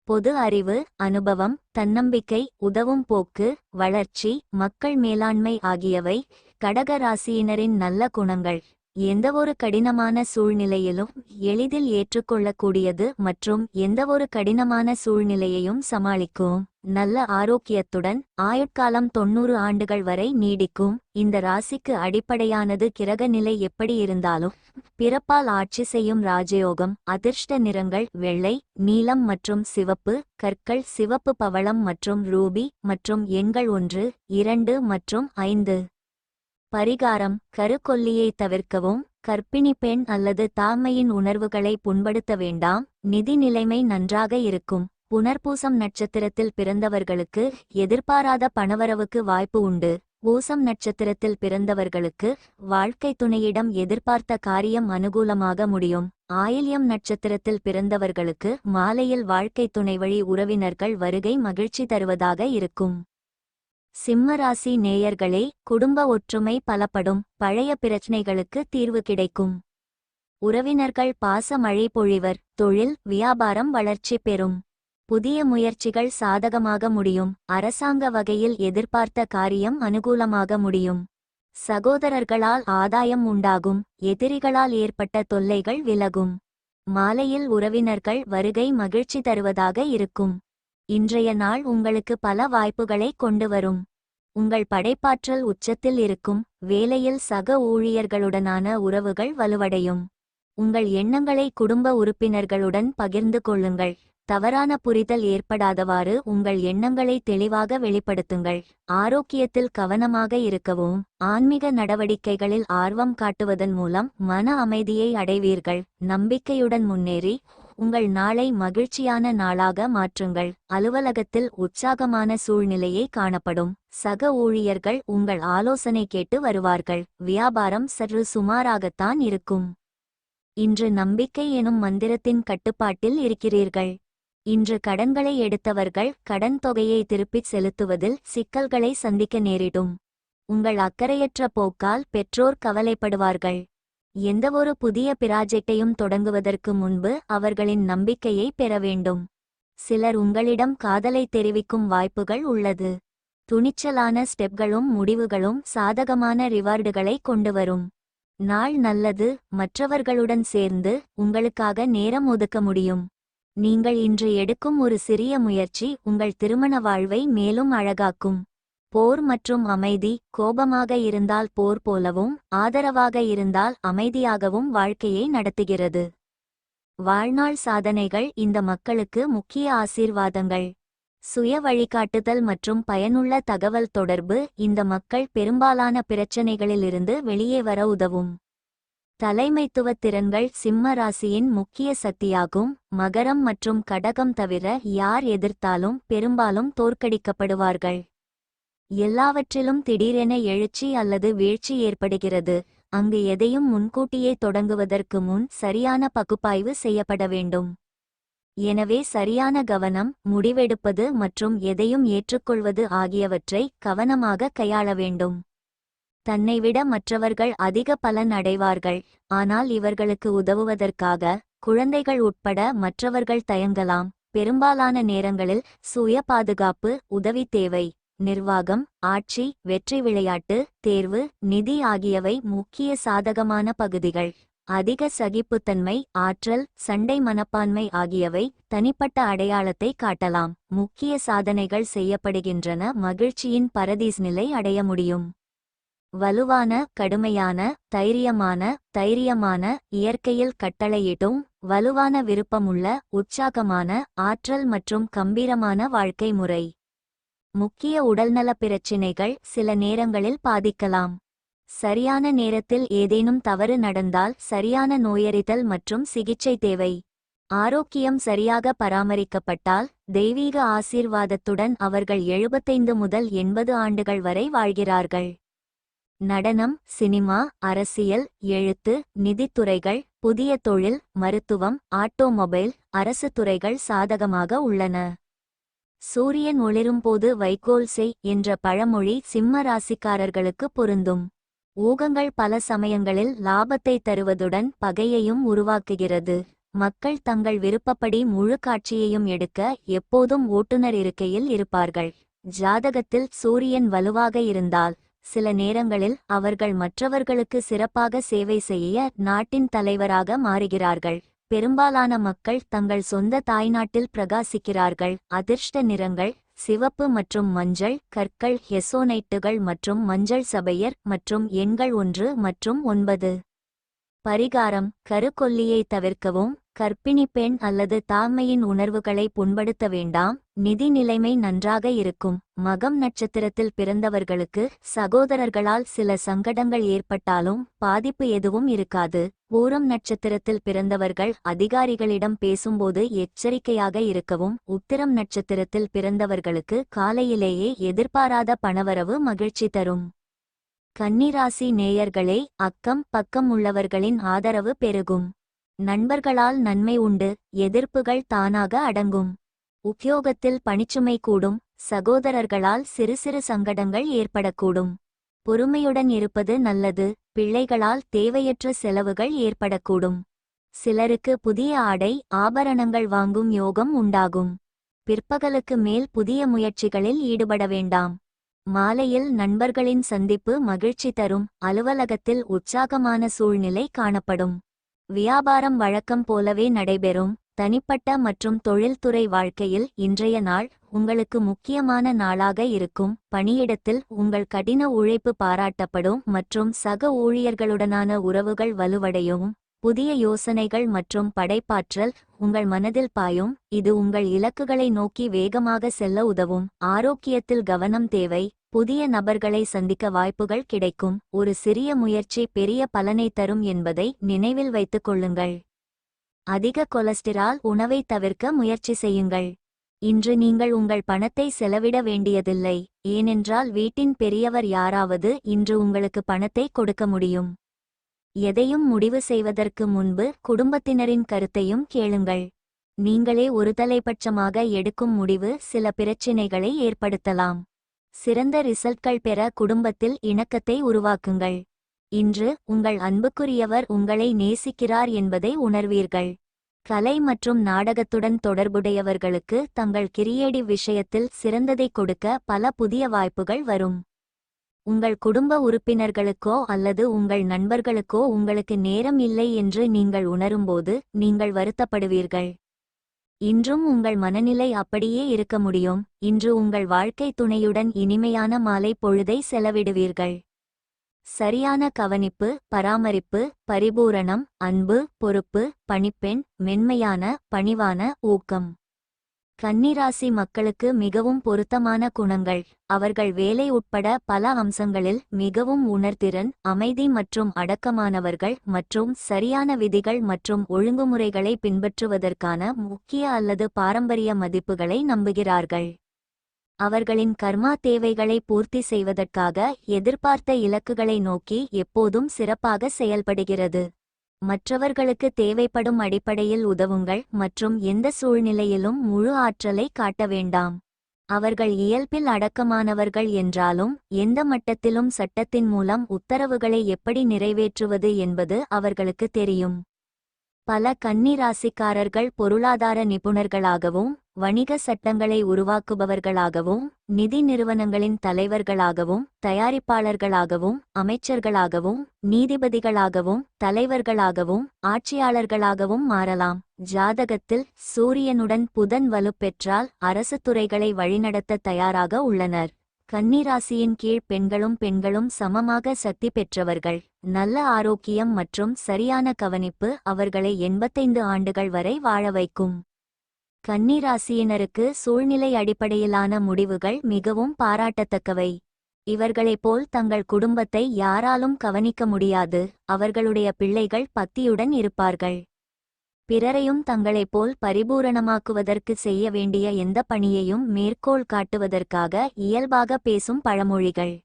பொது அறிவு, அனுபவம், தன்னம்பிக்கை, உதவும் போக்கு, வளர்ச்சி, மக்கள் மேலாண்மை ஆகியவை கடக ராசியினரின் நல்ல குணங்கள். எந்தவொரு கடினமான சூழ்நிலையிலும் எளிதில் ஏற்றுக்கொள்ளக்கூடியது மற்றும் எந்தவொரு கடினமான சூழ்நிலையையும் சமாளிக்கும். நல்ல ஆரோக்கியத்துடன் ஆயுட்காலம் 90 ஆண்டுகள் வரை நீடிக்கும். இந்த ராசிக்கு அடிப்படையானது கிரக நிலை எப்படி இருந்தாலும் பிறப்பால் ஆட்சி செய்யும் ராஜயோகம். அதிர்ஷ்ட நிறங்கள் வெள்ளை, நீலம் மற்றும் சிவப்பு. கற்கள் சிவப்பு பவளம் மற்றும் ரூபி மற்றும் எண்கள் 1, 2 மற்றும் 5. பரிகாரம்: கருக்கொல்லியை தவிர்க்கவும். கர்ப்பிணி பெண் அல்லது தாய்மையின் உணர்வுகளை புண்படுத்த வேண்டாம். நிதி நிலைமை நன்றாக இருக்கும். புனர்பூசம் நட்சத்திரத்தில் பிறந்தவர்களுக்கு எதிர்பாராத பணவரவுக்கு வாய்ப்பு உண்டு. பூசம் நட்சத்திரத்தில் பிறந்தவர்களுக்கு வாழ்க்கை துணையிடம் எதிர்பார்த்த காரியம் அனுகூலமாக முடியும். ஆயில்யம் நட்சத்திரத்தில் பிறந்தவர்களுக்கு மாலையில் வாழ்க்கை துணை வழி உறவினர்கள் வருகை மகிழ்ச்சி தருவதாக இருக்கும். சிம்மராசி நேயர்களே, குடும்ப ஒற்றுமை பலப்படும். பழைய பிரச்சனைகளுக்கு தீர்வு கிடைக்கும். உறவினர்கள் பாச மழை பொழிவர். தொழில், வியாபாரம் வளர்ச்சி பெறும். புதிய முயற்சிகள் சாதகமாக முடியும். அரசாங்க வகையில் எதிர்பார்த்த காரியம் அனுகூலமாக முடியும். சகோதரர்களால் ஆதாயம் உண்டாகும். எதிரிகளால் ஏற்பட்ட தொல்லைகள் விலகும். மாலையில் உறவினர்கள் வருகை மகிழ்ச்சி தருவதாக இருக்கும். இன்றைய நாள் உங்களுக்கு பல வாய்ப்புகளை கொண்டு வரும். உங்கள் படைப்பாற்றல் உச்சத்தில் இருக்கும். வேலையில் சக ஊழியர்களுடனான உறவுகள் வலுவடையும். உங்கள் எண்ணங்களை குடும்ப உறுப்பினர்களுடன் பகிர்ந்து கொள்ளுங்கள். தவறான புரிதல் ஏற்படாதவாறு உங்கள் எண்ணங்களை தெளிவாக வெளிப்படுத்துங்கள். ஆரோக்கியத்தில் கவனமாக இருக்கவும். ஆன்மீக நடவடிக்கைகளில் ஆர்வம் காட்டுவதன் மூலம் மன அமைதியை அடைவீர்கள். நம்பிக்கையுடன் முன்னேறி உங்கள் நாளை மகிழ்ச்சியான நாளாக மாற்றுங்கள். அலுவலகத்தில் உற்சாகமான சூழ்நிலையே காணப்படும். சக ஊழியர்கள் உங்கள் ஆலோசனை கேட்டு வருவார்கள். வியாபாரம் சற்று சுமாராகத்தான் இருக்கும். இன்று நம்பிக்கை எனும் மந்திரத்தின் கட்டுப்பாட்டில் இருக்கிறீர்கள். இன்று கடன்களை எடுத்தவர்கள் கடன் தொகையை திருப்பிச் செலுத்துவதில் சிக்கல்களை சந்திக்க நேரிடும். உங்கள் அக்கறையற்ற போக்கால் பெற்றோர் கவலைப்படுவார்கள். எந்தவொரு புதிய பிராஜெக்டையும் தொடங்குவதற்கு முன்பு அவர்களின் நம்பிக்கையை பெற வேண்டும். சிலர் உங்களிடம் காதலை தெரிவிக்கும் வாய்ப்புகள் உள்ளது. துணிச்சலான ஸ்டெப்களும் முடிவுகளும் சாதகமான ரிவார்டுகளை கொண்டு வரும். நாள் நல்லது. மற்றவர்களுடன் சேர்ந்து உங்களுக்காக நேரம் ஒதுக்க முடியும். நீங்கள் இன்று எடுக்கும் ஒரு சிறிய முயற்சி உங்கள் திருமண வாழ்வை மேலும் அழகாக்கும். போர் மற்றும் அமைதி. கோபமாக இருந்தால் போர் போலவும் ஆதரவாக இருந்தால் அமைதியாகவும் வாழ்க்கையை நடத்துகிறது. வாழ்நாள் சாதனைகள் இந்த மக்களுக்கு முக்கிய ஆசீர்வாதங்கள். சுய வழிகாட்டுதல் மற்றும் பயனுள்ள தகவல் தொடர்பு இந்த மக்கள் பெரும்பாலான பிரச்சனைகளிலிருந்து வெளியே வர உதவும். தலைமைத்துவ திறன்கள் சிம்ம ராசியின் முக்கிய சக்தியாகும். மகரம் மற்றும் கடகம் தவிர யார் எதிர்த்தாலும் பெரும்பாலும் தோற்கடிக்கப்படுவார்கள். எல்லாவற்றிலும் திடீரென எழுச்சி அல்லது வீழ்ச்சி ஏற்படுகிறது. அங்கு எதையும் முன்கூட்டியே தொடங்குவதற்கு முன் சரியான பகுப்பாய்வு செய்யப்பட வேண்டும். எனவே சரியான கவனம், முடிவெடுப்பது மற்றும் எதையும் ஏற்றுக்கொள்வது ஆகியவற்றை கவனமாக கையாள வேண்டும். தன்னைவிட மற்றவர்கள் அதிக பலன் அடைவார்கள். ஆனால் இவர்களுக்கு உதவுவதற்காக குழந்தைகள் உட்பட மற்றவர்கள் தயங்கலாம். பெரும்பாலான நேரங்களில் சுய பாதுகாப்பு உதவி தேவை. நிர்வாகம், ஆட்சி, வெற்றி, விளையாட்டு, தேர்வு, நிதி ஆகியவை முக்கிய சாதகமான பகுதிகள். அதிக சகிப்புத்தன்மை, ஆற்றல், சண்டை மனப்பான்மை ஆகியவை தனிப்பட்ட அடையாளத்தை காட்டலாம். முக்கிய சாதனைகள் செய்யப்படுகின்றன. மகிழ்ச்சியின் பரதீஸ் நிலை அடைய முடியும். வலுவான, கடுமையான, தைரியமான, இயற்கையில் கட்டளையிட்டும் வலுவான, விருப்பமுள்ள, உற்சாகமான, ஆற்றல் மற்றும் கம்பீரமான வாழ்க்கை முறை. முக்கிய உடல்நலப் பிரச்சினைகள் சில நேரங்களில் பாதிக்கலாம். சரியான நேரத்தில் ஏதேனும் தவறு நடந்தால் சரியான நோயறிதல் மற்றும் சிகிச்சை தேவை. ஆரோக்கியம் சரியாக பராமரிக்கப்பட்டால் தெய்வீக ஆசீர்வாதத்துடன் அவர்கள் 75 முதல் 80 ஆண்டுகள் வரை வாழ்கிறார்கள். நடனம், சினிமா, அரசியல், எழுத்து, நிதித்துறைகள், புதிய தொழில், மருத்துவம், ஆட்டோமொபைல், அரசு துறைகள் சாதகமாக உள்ளன. சூரியன் ஒளிரும்போது வைக்கோல் செய் என்ற பழமொழி சிம்ம ராசிக்காரர்களுக்கு பொருந்தும். ஊகங்கள் பல சமயங்களில் லாபத்தை தருவதுடன் பகையையும் உருவாக்குகிறது. மக்கள் தங்கள் விருப்பப்படி முழு காட்சியையும் எடுக்க எப்போதும் ஓட்டுநர் இருக்கையில் இருப்பார்கள். ஜாதகத்தில் சூரியன் வலுவாக இருந்தால் சில நேரங்களில் அவர்கள் மற்றவர்களுக்கு சிறப்பாக சேவை செய்ய நாட்டின் தலைவராக மாறுகிறார்கள். பெரும்பாலான மக்கள் தங்கள் சொந்த தாய்நாட்டில் பிரகாசிக்கிறார்கள். அதிர்ஷ்ட நிறங்கள் சிவப்பு மற்றும் மஞ்சள், கற்கள், ஹெசோனைட்டுகள் மற்றும் மஞ்சள் சபையர் மற்றும் எண்கள் 1 மற்றும் 9. பரிகாரம்: கருக்கொல்லியை தவிர்க்கவும். கர்ப்பிணி பெண் அல்லது தாய்மையின் உணர்வுகளை புண்படுத்த வேண்டாம். நிதி நிலைமை நன்றாக இருக்கும். மகம் நட்சத்திரத்தில் பிறந்தவர்களுக்கு சகோதரர்களால் சில சங்கடங்கள் ஏற்பட்டாலும் பாதிப்பு எதுவும் இருக்காது. பூரம் நட்சத்திரத்தில் பிறந்தவர்கள் அதிகாரிகளிடம் பேசும்போது எச்சரிக்கையாக இருக்கவும். உத்திரம் நட்சத்திரத்தில் பிறந்தவர்களுக்கு காலையிலேயே எதிர்பாராத பணவரவு மகிழ்ச்சி தரும். கன்னிராசி நேயர்களே, அக்கம் பக்கம் உள்ளவர்களின் ஆதரவு பெருகும். நண்பர்களால் நன்மை உண்டு. எதிர்ப்புகள் தானாக அடங்கும். உத்தியோகத்தில் பணிச்சுமை கூடும். சகோதரர்களால் சிறு சிறு சங்கடங்கள் ஏற்படக்கூடும். பொறுமையுடன் இருப்பது நல்லது. பிள்ளைகளால் தேவையற்ற செலவுகள் ஏற்படக்கூடும். சிலருக்கு புதிய ஆடை, ஆபரணங்கள் வாங்கும் யோகம் உண்டாகும். பிற்பகலுக்கு மேல் புதிய முயற்சிகளில் ஈடுபட வேண்டாம். மாலையில் நண்பர்களின் சந்திப்பு மகிழ்ச்சி தரும். அலுவலகத்தில் உற்சாகமான சூழ்நிலை காணப்படும். வியாபாரம் வழக்கம் போலவே நடைபெறும். தனிப்பட்ட மற்றும் தொழில்துறை வாழ்க்கையில் இன்றைய நாள் உங்களுக்கு முக்கியமான நாளாக இருக்கும். பணியிடத்தில் உங்கள் கடின உழைப்பு பாராட்டப்படும் மற்றும் சக ஊழியர்களுடனான உறவுகள் வலுவடையும். புதிய யோசனைகள் மற்றும் படைப்பாற்றல் உங்கள் மனதில் பாயும். இது உங்கள் இலக்குகளை நோக்கி வேகமாக செல்ல உதவும். ஆரோக்கியத்தில் கவனம் தேவை. புதிய நபர்களை சந்திக்க வாய்ப்புகள் கிடைக்கும். ஒரு சிறிய முயற்சி பெரிய பலனை தரும் என்பதை நினைவில் வைத்துக் கொள்ளுங்கள். அதிக கொலஸ்டரால் உணவை தவிர்க்க முயற்சி செய்யுங்கள். இன்று நீங்கள் உங்கள் பணத்தை செலவிட வேண்டியதில்லை. ஏனென்றால் வீட்டின் பெரியவர் யாராவது இன்று உங்களுக்கு பணத்தை கொடுக்க முடியும். எதையும் முடிவு செய்வதற்கு முன்பு குடும்பத்தினரின் கருத்தையும் கேளுங்கள். நீங்களே ஒருதலைபட்சமாக எடுக்கும் முடிவு சில பிரச்சினைகளை ஏற்படுத்தலாம். சிறந்த ரிசல்ட்கள் பெற குடும்பத்தில் இணக்கத்தை உருவாக்குங்கள். இன்று உங்கள் அன்புக்குரியவர் உங்களை நேசிக்கிறார் என்பதை உணர்வீர்கள். கலை மற்றும் நாடகத்துடன் தொடர்புடையவர்களுக்கு தங்கள் கிரியேட்டிவ் விஷயத்தில் சிறந்ததை கொடுக்க பல புதிய வாய்ப்புகள் வரும். உங்கள் குடும்ப உறுப்பினர்களுக்கோ அல்லது உங்கள் நண்பர்களுக்கோ உங்களுக்கு நேரம் இல்லை என்று நீங்கள் உணரும்போது நீங்கள் வருத்தப்படுவீர்கள். இன்றும் உங்கள் மனநிலை அப்படியே இருக்க முடியும். இன்று உங்கள் வாழ்க்கை துணையுடன் இனிமையான மாலை பொழுதை செலவிடுவீர்கள். சரியான கவனிப்பு, பராமரிப்பு, பரிபூரணம், அன்பு, பொறுப்பு, பணிப்பெண், மென்மையான, பணிவான ஊக்கம். கன்னிராசி மக்களுக்கு மிகவும் பொருத்தமான குணங்கள். அவர்கள் வேலை உட்பட பல அம்சங்களில் மிகவும் உணர்திறன், அமைதி மற்றும் அடக்கமானவர்கள் மற்றும் சரியான விதிகள் மற்றும் ஒழுங்குமுறைகளை பின்பற்றுவதற்கான முக்கிய அல்லது பாரம்பரிய மதிப்புகளை நம்புகிறார்கள். அவர்களின் கர்மா தேவைகளை பூர்த்தி செய்வதற்காக எதிர்பார்த்த இலக்குகளை நோக்கி எப்போதும் சிறப்பாக செயல்படுகிறது. மற்றவர்களுக்கு தேவைப்படும் அடிப்படையில் உதவுங்கள் மற்றும் எந்த சூழ்நிலையிலும் முழு ஆற்றலை காட்ட வேண்டாம். அவர்கள் இயல்பில் அடக்கமானவர்கள் என்றாலும் எந்த மட்டத்திலும் சட்டத்தின் மூலம் உத்தரவுகளை எப்படி நிறைவேற்றுவது என்பது அவர்களுக்கு தெரியும். பல கன்னி ராசிக்காரர்கள் பொருளாதார நிபுணர்களாகவும் வணிக சட்டங்களை உருவாக்குபவர்களாகவும் நிதி நிறுவனங்களின் தலைவர்களாகவும் தயாரிப்பாளர்களாகவும் அமைச்சர்களாகவும் நீதிபதிகளாகவும் தலைவர்களாகவும் ஆட்சியாளர்களாகவும் மாறலாம். ஜாதகத்தில் சூரியனுடன் புதன் வலுப்பெற்றால் அரசு துறைகளை வழிநடத்த தயாராக உள்ளனர். கன்னிராசியின் கீழ் பெண்களும் சமமாக சக்தி பெற்றவர்கள். நல்ல ஆரோக்கியம் மற்றும் சரியான கவனிப்பு அவர்களை 85 ஆண்டுகள் வரை வாழ வைக்கும். கன்னிராசியினருக்கு சூழ்நிலை அடிப்படையிலான முடிவுகள் மிகவும் பாராட்டத்தக்கவை. இவர்களைப் போல் தங்கள் குடும்பத்தை யாராலும் கவனிக்க முடியாது. அவர்களுடைய பிள்ளைகள் பக்தியுடன் இருப்பார்கள். பிறரையும் தங்களைப் போல் பரிபூரணமாக்குவதற்கு செய்ய வேண்டிய எந்த பணியையும் மேற்கோள் காட்டுவதற்காக இயல்பாக பேசும் பழமொழிகள்.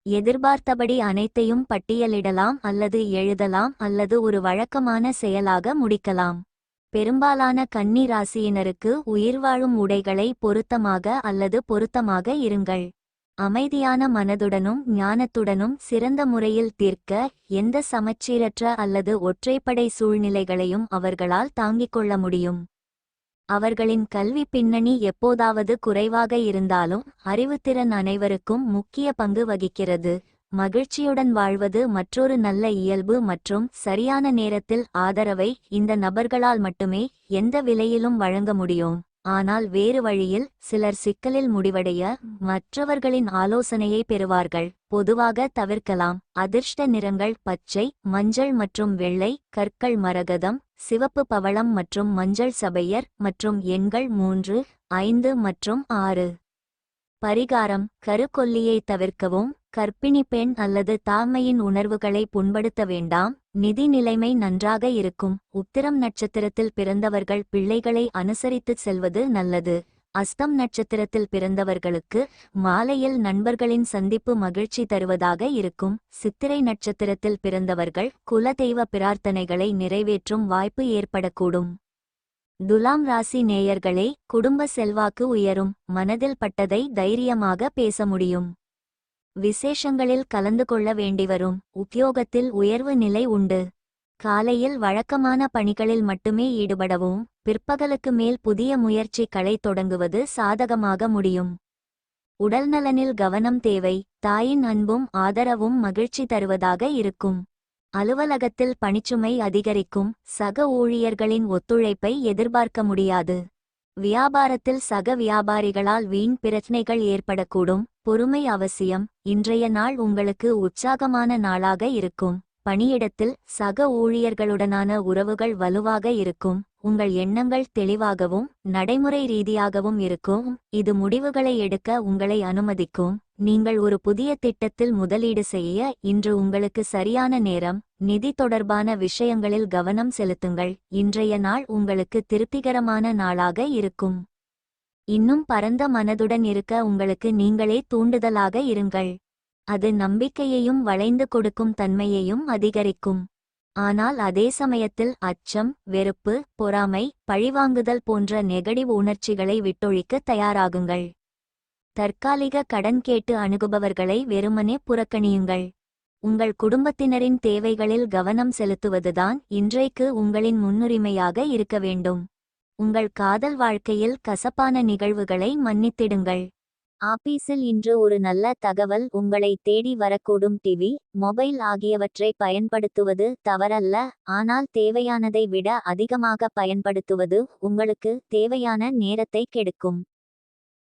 எதிர்பார்த்தபடி அனைத்தையும் பட்டியலிடலாம் அல்லது எழுதலாம் அல்லது ஒரு வழக்கமான செயலாக முடிக்கலாம். பெரும்பாலான கன்னி ராசியினருக்கு உயிர்வாழும் உடைகளை பொருத்தமாக இருங்கள். அமைதியான மனதுடனும் ஞானத்துடனும் சிறந்த முறையில் தீர்க்க எந்த சமச்சீரற்ற அல்லது ஒற்றைப்படை சூழ்நிலைகளையும் அவர்களால் தாங்கிக் கொள்ள முடியும். அவர்களின் கல்வி பின்னணி எப்போதாவது குறைவாக இருந்தாலும் அறிவுத்திறன் அனைவருக்கும் முக்கிய பங்கு வகிக்கிறது. மகிழ்ச்சியுடன் வாழ்வது மற்றொரு நல்ல இயல்பு மற்றும் சரியான நேரத்தில் ஆதரவை இந்த நபர்களால் மட்டுமே எந்த விலையிலும் வழங்க முடியும். ஆனால் வேறு வழியில் சிலர் சிக்கலில் முடிவடைய மற்றவர்களின் ஆலோசனையை பெறுவார்கள். பொதுவாக தவிர்க்கலாம். அதிர்ஷ்ட நிறங்கள் பச்சை, மஞ்சள் மற்றும் வெள்ளை, கற்கள் மரகதம், சிவப்பு பவளம் மற்றும் மஞ்சள் சபையர் மற்றும் எண்கள் 3, 5 மற்றும் 6. பரிகாரம்: கருக்கொல்லியை தவிர்க்கவும். கர்ப்பிணி பெண் அல்லது தாய்மையின் உணர்வுகளை புண்படுத்த வேண்டாம். நிதி நிலைமை நன்றாக இருக்கும். உத்திரம் நட்சத்திரத்தில் பிறந்தவர்கள் பிள்ளைகளை அனுசரித்துச் செல்வது நல்லது. அஸ்தம் நட்சத்திரத்தில் பிறந்தவர்களுக்கு மாலையில் நண்பர்களின் சந்திப்பு மகிழ்ச்சி தருவதாக இருக்கும். சித்திரை நட்சத்திரத்தில் பிறந்தவர்கள் குலதெய்வ பிரார்த்தனைகளை நிறைவேற்றும் வாய்ப்பு ஏற்படக்கூடும். துலாம் ராசி நேயர்களே, குடும்ப செல்வாக்கு உயரும். மனதில் பட்டதை தைரியமாக பேச முடியும். விசேஷங்களில் கலந்து கொள்ள வேண்டிவரும். உத்தியோகத்தில் உயர்வு நிலை உண்டு. காலையில் வழக்கமான பணிகளில் மட்டுமே ஈடுபடவும். பிற்பகலுக்கு மேல் புதிய முயற்சிகளை தொடங்குவது சாதகமாக முடியும். உடல்நலனில் கவனம் தேவை. தாயின் அன்பும் ஆதரவும் மகிழ்ச்சி தருவதாக இருக்கும். அலுவலகத்தில் பணிச்சுமை அதிகரிக்கும். சக ஊழியர்களின் ஒத்துழைப்பை எதிர்பார்க்க முடியாது. வியாபாரத்தில் சக வியாபாரிகளால் வீண் பிரச்சனைகள் ஏற்படக்கூடும். பொறுமை அவசியம். இன்றைய நாள் உங்களுக்கு உற்சாகமான நாளாக இருக்கும். பணியிடத்தில் சக ஊழியர்களுடனான உறவுகள் வலுவாக இருக்கும். உங்கள் எண்ணங்கள் தெளிவாகவும் நடைமுறை ரீதியாகவும் இருக்கும். இது முடிவுகளை எடுக்க உங்களை அனுமதிக்கும். நீங்கள் ஒரு புதிய திட்டத்தில் முதலீடு செய்ய இன்று உங்களுக்கு சரியான நேரம். நிதி தொடர்பான விஷயங்களில் கவனம் செலுத்துங்கள். இன்றைய நாள் உங்களுக்கு திருப்திகரமான நாளாக இருக்கும். இன்னும் பரந்த மனதுடன் இருக்க உங்களுக்கு நீங்களே தூண்டுதலாக இருங்கள். அது நம்பிக்கையையும் வளைந்து கொடுக்கும் தன்மையையும் அதிகரிக்கும். ஆனால் அதே சமயத்தில் அச்சம், வெறுப்பு, பொறாமை, பழிவாங்குதல் போன்ற நெகடிவ் உணர்ச்சிகளை விட்டொழிக்க தயாராகுங்கள். தற்காலிக கடன் கேட்டு அணுகுபவர்களை வெறுமனே புறக்கணியுங்கள். உங்கள் குடும்பத்தினரின் தேவைகளில் கவனம் செலுத்துவதுதான் இன்றைக்கு உங்களின் முன்னுரிமையாக இருக்க வேண்டும். உங்கள் காதல் வாழ்க்கையில் கசப்பான நிகழ்வுகளை மன்னித்திடுங்கள். ஆபீஸில் இன்று ஒரு நல்ல தகவல் உங்களை தேடி வரக்கூடும். டிவி, மொபைல் ஆகியவற்றை பயன்படுத்துவது தவறல்ல. ஆனால் தேவையானதை விட அதிகமாக பயன்படுத்துவது உங்களுக்கு தேவையான நேரத்தை கெடுக்கும்.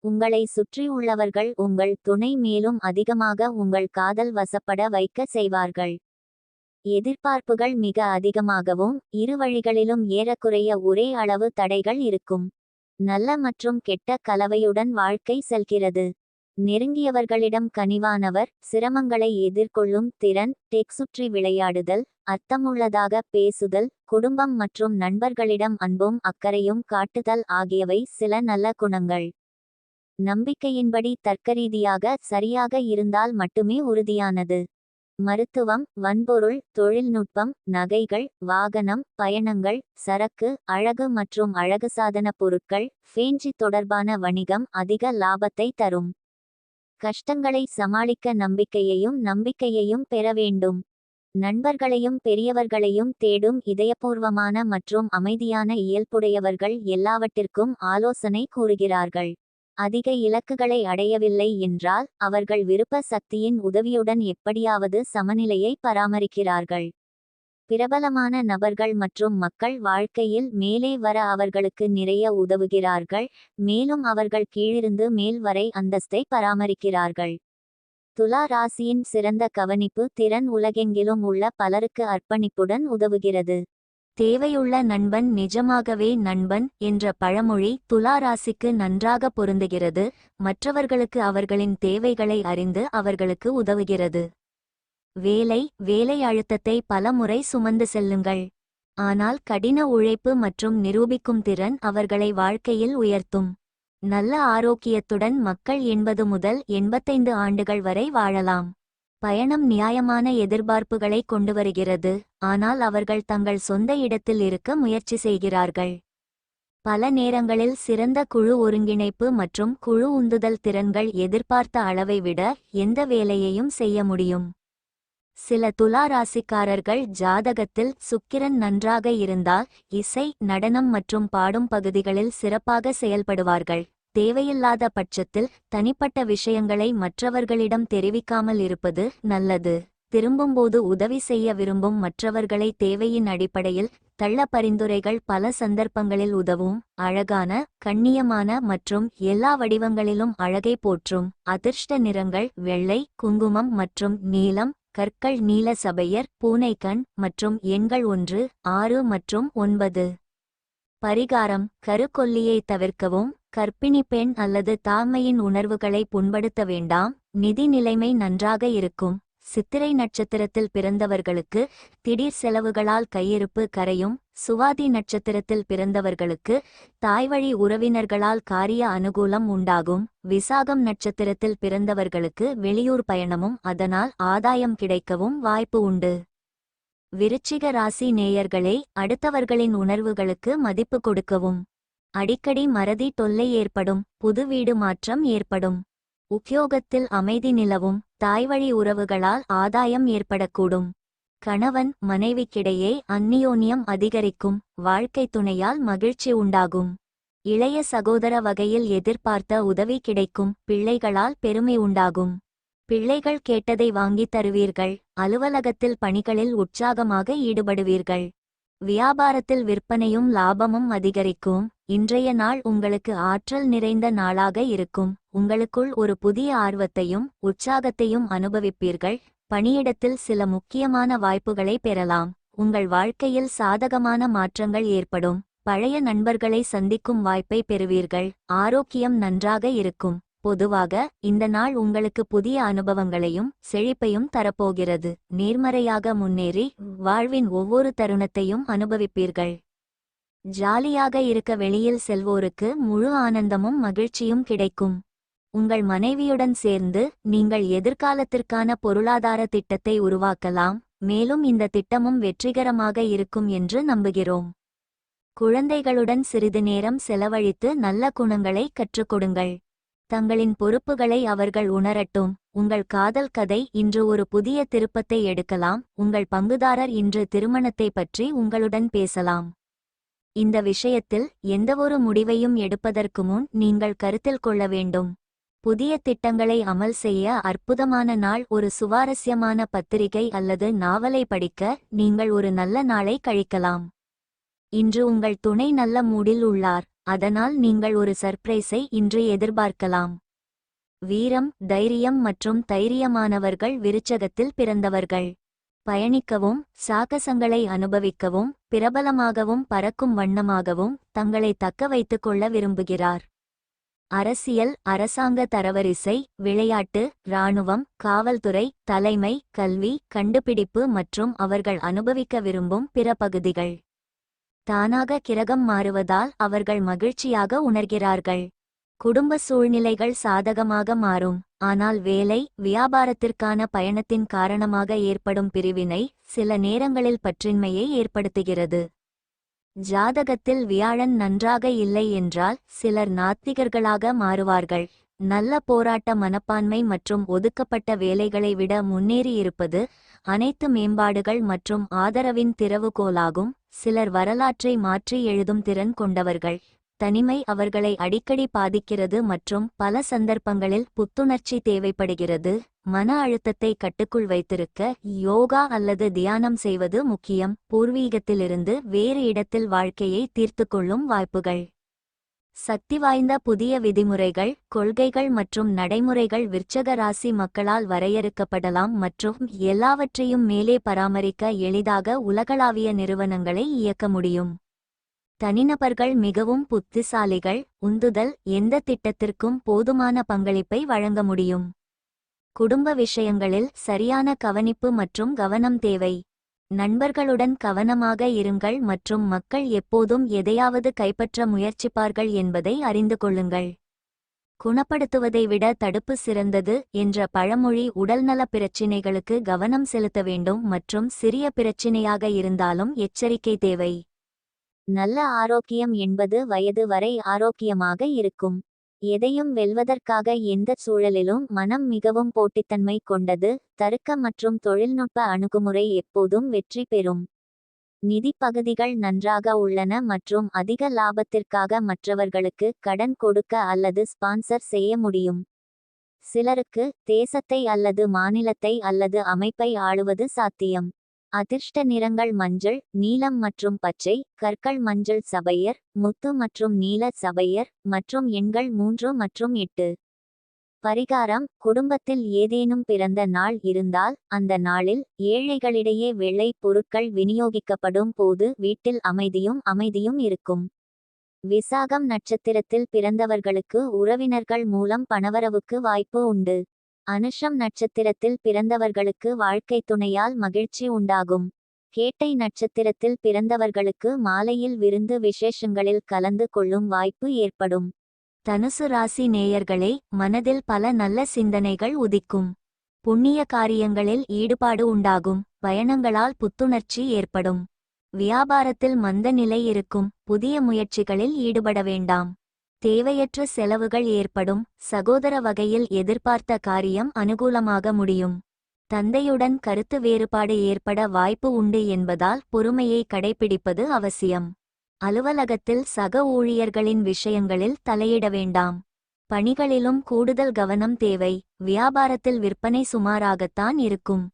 உங்களை சுற்றியுள்ளவர்கள் உங்கள் துணை மேலும் அதிகமாக உங்கள் காதல் வசப்பட வைக்க செய்வார்கள். எதிர்பார்ப்புகள் மிக அதிகமாகவும் இரு வழிகளிலும் ஏறக்குறைய ஒரே அளவு தடைகள் இருக்கும். நல்ல மற்றும் கெட்ட கலவையுடன் வாழ்க்கை செல்கிறது. நெருங்கியவர்களிடம் கனிவானவர். சிரமங்களை எதிர்கொள்ளும் திறன். டெக் சுற்றி விளையாடுதல். அர்த்தமுள்ளதாக பேசுதல். குடும்பம் மற்றும் நண்பர்களிடம் அன்பும் அக்கறையும் காட்டுதல் ஆகியவை சில நல்ல குணங்கள். நம்பிக்கையின்படி தர்க்கரீதியாக சரியாக இருந்தால் மட்டுமே உறுதியானது. மருத்துவம், வன்பொருள், தொழில்நுட்பம், நகைகள், வாகனம், பயணங்கள், சரக்கு, அழகு மற்றும் அழகு சாதன பொருட்கள், ஃபேன்சி தொடர்பான வணிகம் அதிக லாபத்தை தரும். கஷ்டங்களை சமாளிக்க நம்பிக்கையையும் பெற வேண்டும். நண்பர்களையும் பெரியவர்களையும் தேடும் இதயபூர்வமான மற்றும் அமைதியான இயல்புடையவர்கள் எல்லாவற்றிற்கும் ஆலோசனை கூறுகிறார்கள். அதிக இலக்குகளை அடையவில்லை என்றால் அவர்கள் விருப்ப சக்தியின் உதவியுடன் எப்படியாவது சமநிலையை பராமரிக்கிறார்கள். பிரபலமான நபர்கள் மற்றும் மக்கள் வாழ்க்கையில் மேலே வர அவர்களுக்கு நிறைய உதவுகிறார்கள், மேலும் அவர்கள் கீழிருந்து மேல் வரை அந்தஸ்தை பராமரிக்கிறார்கள். துலா ராசியின் சிறந்த கவனிப்பு திறன் உலகெங்கிலும் உள்ள பலருக்கு அர்ப்பணிப்புடன் உதவுகிறது. தேவையுள்ள நண்பன் நிஜமாகவே நண்பன் என்ற பழமொழி துலா ராசிக்கு நன்றாக பொருந்துகிறது. மற்றவர்களுக்கு அவர்களின் தேவைகளை அறிந்து அவர்களுக்கு உதவுகிறது. வேலை அழுத்தத்தை பல முறை சுமந்து செல்லுங்கள். ஆனால் கடின உழைப்பு மற்றும் நிரூபிக்கும் திறன் அவர்களை வாழ்க்கையில் உயர்த்தும். நல்ல ஆரோக்கியத்துடன் மக்கள் 80 முதல் 85 ஆண்டுகள் வரை வாழலாம். பயணம் நியாயமான எதிர்பார்ப்புகளை கொண்டுவருகிறது, ஆனால் அவர்கள் தங்கள் சொந்த இடத்தில் இருக்க முயற்சி செய்கிறார்கள். பல நேரங்களில் சிறந்த குழு ஒருங்கிணைப்பு மற்றும் குழு உந்துதல் திறன்கள் எதிர்பார்த்த அளவை விட எந்த வேலையையும் செய்ய முடியும். சில துலா ராசிக்காரர்கள் ஜாதகத்தில் சுக்கிரன் நன்றாக இருந்தால் இசை, நடனம் மற்றும் பாடும் பகுதிகளில் சிறப்பாக செயல்படுவார்கள். தேவையில்லாத பட்சத்தில் தனிப்பட்ட விஷயங்களை மற்றவர்களிடம் தெரிவிக்காமல் இருப்பது நல்லது. திரும்பும்போது உதவி செய்ய விரும்பும் மற்றவர்களை தேவையின் அடிப்படையில் தள்ள பரிந்துரைகள் பல சந்தர்ப்பங்களில் உதவும். அழகான, கண்ணியமான மற்றும் எல்லா வடிவங்களிலும் அழகை போற்றும் அதிர்ஷ்ட நிறங்கள் வெள்ளை, குங்குமம் மற்றும் நீலம். கற்கள் நீல சபையர், பூனைக்கண் மற்றும் எண்கள் 1, 6 மற்றும் 9. பரிகாரம்: கருக்கொல்லியை தவிர்க்கவும். கர்ப்பிணி பெண் அல்லது தாய்மையின் உணர்வுகளை புண்படுத்த வேண்டாம். நிதி நிலைமை நன்றாக இருக்கும். சித்திரை நட்சத்திரத்தில் பிறந்தவர்களுக்கு திடீர் செலவுகளால் கையிருப்பு கரையும். சுவாதி நட்சத்திரத்தில் பிறந்தவர்களுக்கு தாய்வழி உறவினர்களால் காரிய அனுகூலம் உண்டாகும். விசாகம் நட்சத்திரத்தில் பிறந்தவர்களுக்கு வெளியூர் பயணமும் அதனால் ஆதாயம் கிடைக்கவும் வாய்ப்பு உண்டு. விருச்சிக ராசி நேயர்களே, அடுத்தவர்களின் உணர்வுகளுக்கு மதிப்பு கொடுக்கவும். அடிக்கடி மறதி தொல்லை ஏற்படும். புது வீடு மாற்றம் ஏற்படும். உத்தியோகத்தில் அமைதி நிலவும். தாய்வழி உறவுகளால் ஆதாயம் ஏற்படக்கூடும். கணவன் மனைவிக்கிடையே அந்நியோன்யம் அதிகரிக்கும். வாழ்க்கை துணையால் மகிழ்ச்சி உண்டாகும். இளைய சகோதர வகையில் எதிர்பார்த்த உதவி கிடைக்கும். பிள்ளைகளால் பெருமை உண்டாகும். பிள்ளைகள் கேட்டதை வாங்கித் தருவீர்கள். அலுவலகத்தில் பணிகளில் உற்சாகமாக ஈடுபடுவீர்கள். வியாபாரத்தில் விற்பனையும் லாபமும் அதிகரிக்கும். இன்றைய நாள் உங்களுக்கு ஆற்றல் நிறைந்த நாளாக இருக்கும். உங்களுக்குள் ஒரு புதிய ஆர்வத்தையும் உற்சாகத்தையும் அனுபவிப்பீர்கள். பணியிடத்தில் சில முக்கியமான வாய்ப்புகளை பெறலாம். உங்கள் வாழ்க்கையில் சாதகமான மாற்றங்கள் ஏற்படும். பழைய நண்பர்களை சந்திக்கும் வாய்ப்பை பெறுவீர்கள். ஆரோக்கியம் நன்றாக இருக்கும். பொதுவாக இந்த நாள் உங்களுக்கு புதிய அனுபவங்களையும் செழிப்பையும் தரப்போகிறது. நேர்மறையாக முன்னேறி வாழ்வின் ஒவ்வொரு தருணத்தையும் அனுபவிப்பீர்கள். ஜாலியாக இருக்க வெளியில் செல்வோருக்கு முழு ஆனந்தமும் மகிழ்ச்சியும் கிடைக்கும். உங்கள் மனைவியுடன் சேர்ந்து நீங்கள் எதிர்காலத்திற்கான பொருளாதார திட்டத்தை உருவாக்கலாம். மேலும் இந்த திட்டமும் வெற்றிகரமாக இருக்கும் என்று நம்புகிறோம். குழந்தைகளுடன் சிறிது நேரம் செலவழித்து நல்ல குணங்களை கற்றுக்கொடுங்கள். தங்களின் பொறுப்புகளை அவர்கள் உணரட்டும். உங்கள் காதல் கதை இன்று ஒரு புதிய திருப்பத்தை எடுக்கலாம். உங்கள் பங்குதாரர் இன்று திருமணத்தை பற்றி உங்களுடன் பேசலாம். இந்த விஷயத்தில் எந்தவொரு முடிவையும் எடுப்பதற்கு முன் நீங்கள் கருத்தில் கொள்ள வேண்டும். புதிய திட்டங்களை அமல் செய்ய அற்புதமான நாள். ஒரு சுவாரஸ்யமான பத்திரிகை அல்லது நாவலை படிக்க நீங்கள் ஒரு நல்ல நாளை கழிக்கலாம். இன்று உங்கள் துணை நல்ல மூடில் உள்ளார், அதனால் நீங்கள் ஒரு சர்ப்ரைஸை இன்று எதிர்பார்க்கலாம். வீரம், தைரியம் மற்றும் தைரியமானவர்கள் விருச்சகத்தில் பிறந்தவர்கள். பயணிக்கவும், சாகசங்களை அனுபவிக்கவும், பிரபலமாகவும் பறக்கும் வண்ணமாகவும் தங்களை தக்க வைத்துக் கொள்ள விரும்புகிறார். அரசியல், அரசாங்க தரவரிசை, விளையாட்டு, இராணுவம், காவல்துறை, தலைமை, கல்வி, கண்டுபிடிப்பு மற்றும் அவர்கள் அனுபவிக்க விரும்பும் பிற பகுதிகள். தானாக கிரகம் மாறுவதால் அவர்கள் மகிழ்ச்சியாக உணர்கிறார்கள். குடும்ப சூழ்நிலைகள் சாதகமாக மாறும். ஆனால் வேலை, வியாபாரத்திற்கான பயணத்தின் காரணமாக ஏற்படும் பிரிவினை சில நேரங்களில் பற்றின்மையை ஏற்படுத்துகிறது. ஜாதகத்தில் வியாழன் நன்றாக இல்லை என்றால் சிலர் நாத்திகர்களாக மாறுவார்கள். நல்ல போராட்ட மனப்பான்மை மற்றும் ஒதுக்கப்பட்ட வேலைகளை விட முன்னேறி இருப்பது அனைத்து மேம்பாடுகள் மற்றும் ஆதரவின் திறவுகோலாகும். சிலர் வரலாற்றை மாற்றி எழுதும் திறன் கொண்டவர்கள். தனிமை அவர்களை அடிக்கடி பாதிக்கிறது மற்றும் பல சந்தர்ப்பங்களில் புத்துணர்ச்சி தேவைப்படுகிறது. மன அழுத்தத்தை கட்டுக்குள் வைத்திருக்க யோகா அல்லது தியானம் செய்வது முக்கியம். பூர்வீகத்திலிருந்து வேறு இடத்தில் வாழ்க்கையை தீர்த்துக்கொள்ளும் வாய்ப்புகள். சக்தி வாய்ந்த புதிய விதிமுறைகள், கொள்கைகள் மற்றும் நடைமுறைகள் விருச்சக ராசி மக்களால் வரையறுக்கப்படலாம் மற்றும் எல்லாவற்றையும் மேலே பராமரிக்க எளிதாக உலகளாவிய நிறுவனங்களை இயக்க முடியும். தனிநபர்கள் மிகவும் புத்திசாலிகள். உந்துதல் எந்த திட்டத்திற்கும் போதுமான பங்களிப்பை வழங்க முடியும். குடும்ப விஷயங்களில் சரியான கவனிப்பு மற்றும் கவனம் தேவை. நண்பர்களுடன் கவனமாக இருங்கள் மற்றும் மக்கள் எப்போதும் எதையாவது கைப்பற்ற முயற்சிப்பார்கள் என்பதை அறிந்து கொள்ளுங்கள். குணப்படுத்துவதை விட தடுப்பு சிறந்தது என்ற பழமொழி உடல்நல பிரச்சினைகளுக்கு கவனம் செலுத்த வேண்டும் மற்றும் சிறிய பிரச்சினையாக இருந்தாலும் எச்சரிக்கை தேவை. நல்ல ஆரோக்கியம் என்பது வயது வரை ஆரோக்கியமாக இருக்கும். எதையும் வெல்வதற்காக எந்த சூழலிலும் மனம் மிகவும் போட்டித்தன்மை கொண்டது. தருக்க மற்றும் தொழில்நுட்ப அணுகுமுறை எப்போதும் வெற்றி பெறும். நிதி பகுதிகள் நன்றாக உள்ளன மற்றும் அதிக லாபத்திற்காக மற்றவர்களுக்கு கடன் கொடுக்க அல்லது ஸ்பான்சர் செய்ய முடியும். சிலருக்கு தேசத்தை அல்லது மாநிலத்தை அல்லது அமைப்பை ஆளுவது சாத்தியம். அதிர்ஷ்ட நிறங்கள் மஞ்சள், நீலம் மற்றும் பச்சை. கற்கள் மஞ்சள் சபையர், முத்து மற்றும் நீல சபையர் மற்றும் எண்கள் 3 மற்றும் 8. பரிகாரம்: குடும்பத்தில் ஏதேனும் பிறந்த நாள் இருந்தால் அந்த நாளில் ஏழைகளிடையே வெள்ளை பொருட்கள் விநியோகிக்கப்படும் போது வீட்டில் அமைதியும் இருக்கும். விசாகம் நட்சத்திரத்தில் பிறந்தவர்களுக்கு உறவினர்கள் மூலம் பணவரவுக்கு வாய்ப்பு உண்டு. அனுஷம் நட்சத்திரத்தில் பிறந்தவர்களுக்கு வாழ்க்கை துணையால் மகிழ்ச்சி உண்டாகும். கேட்டை நட்சத்திரத்தில் பிறந்தவர்களுக்கு மாலையில் விருந்து விசேஷங்களில் கலந்து கொள்ளும் வாய்ப்பு ஏற்படும். தனுசு ராசி நேயர்களே, மனதில் பல நல்ல சிந்தனைகள் உதிக்கும். புண்ணிய காரியங்களில் ஈடுபாடு உண்டாகும். பயணங்களால் புத்துணர்ச்சி ஏற்படும். வியாபாரத்தில் மந்த நிலை இருக்கும். புதிய முயற்சிகளில் ஈடுபட வேண்டாம். தேவையற்ற செலவுகள் ஏற்படும். சகோதர வகையில் எதிர்பார்த்த காரியம் அனுகூலமாக முடியும். தந்தையுடன் கருத்து வேறுபாடு ஏற்பட வாய்ப்பு உண்டு என்பதால் பொறுமையை கடைபிடிப்பது அவசியம். அலுவலகத்தில் சக ஊழியர்களின் விஷயங்களில் தலையிட வேண்டாம். பணிகளிலும் கூடுதல் கவனம் தேவை. வியாபாரத்தில் விற்பனை சுமாராகத்தான் இருக்கும்.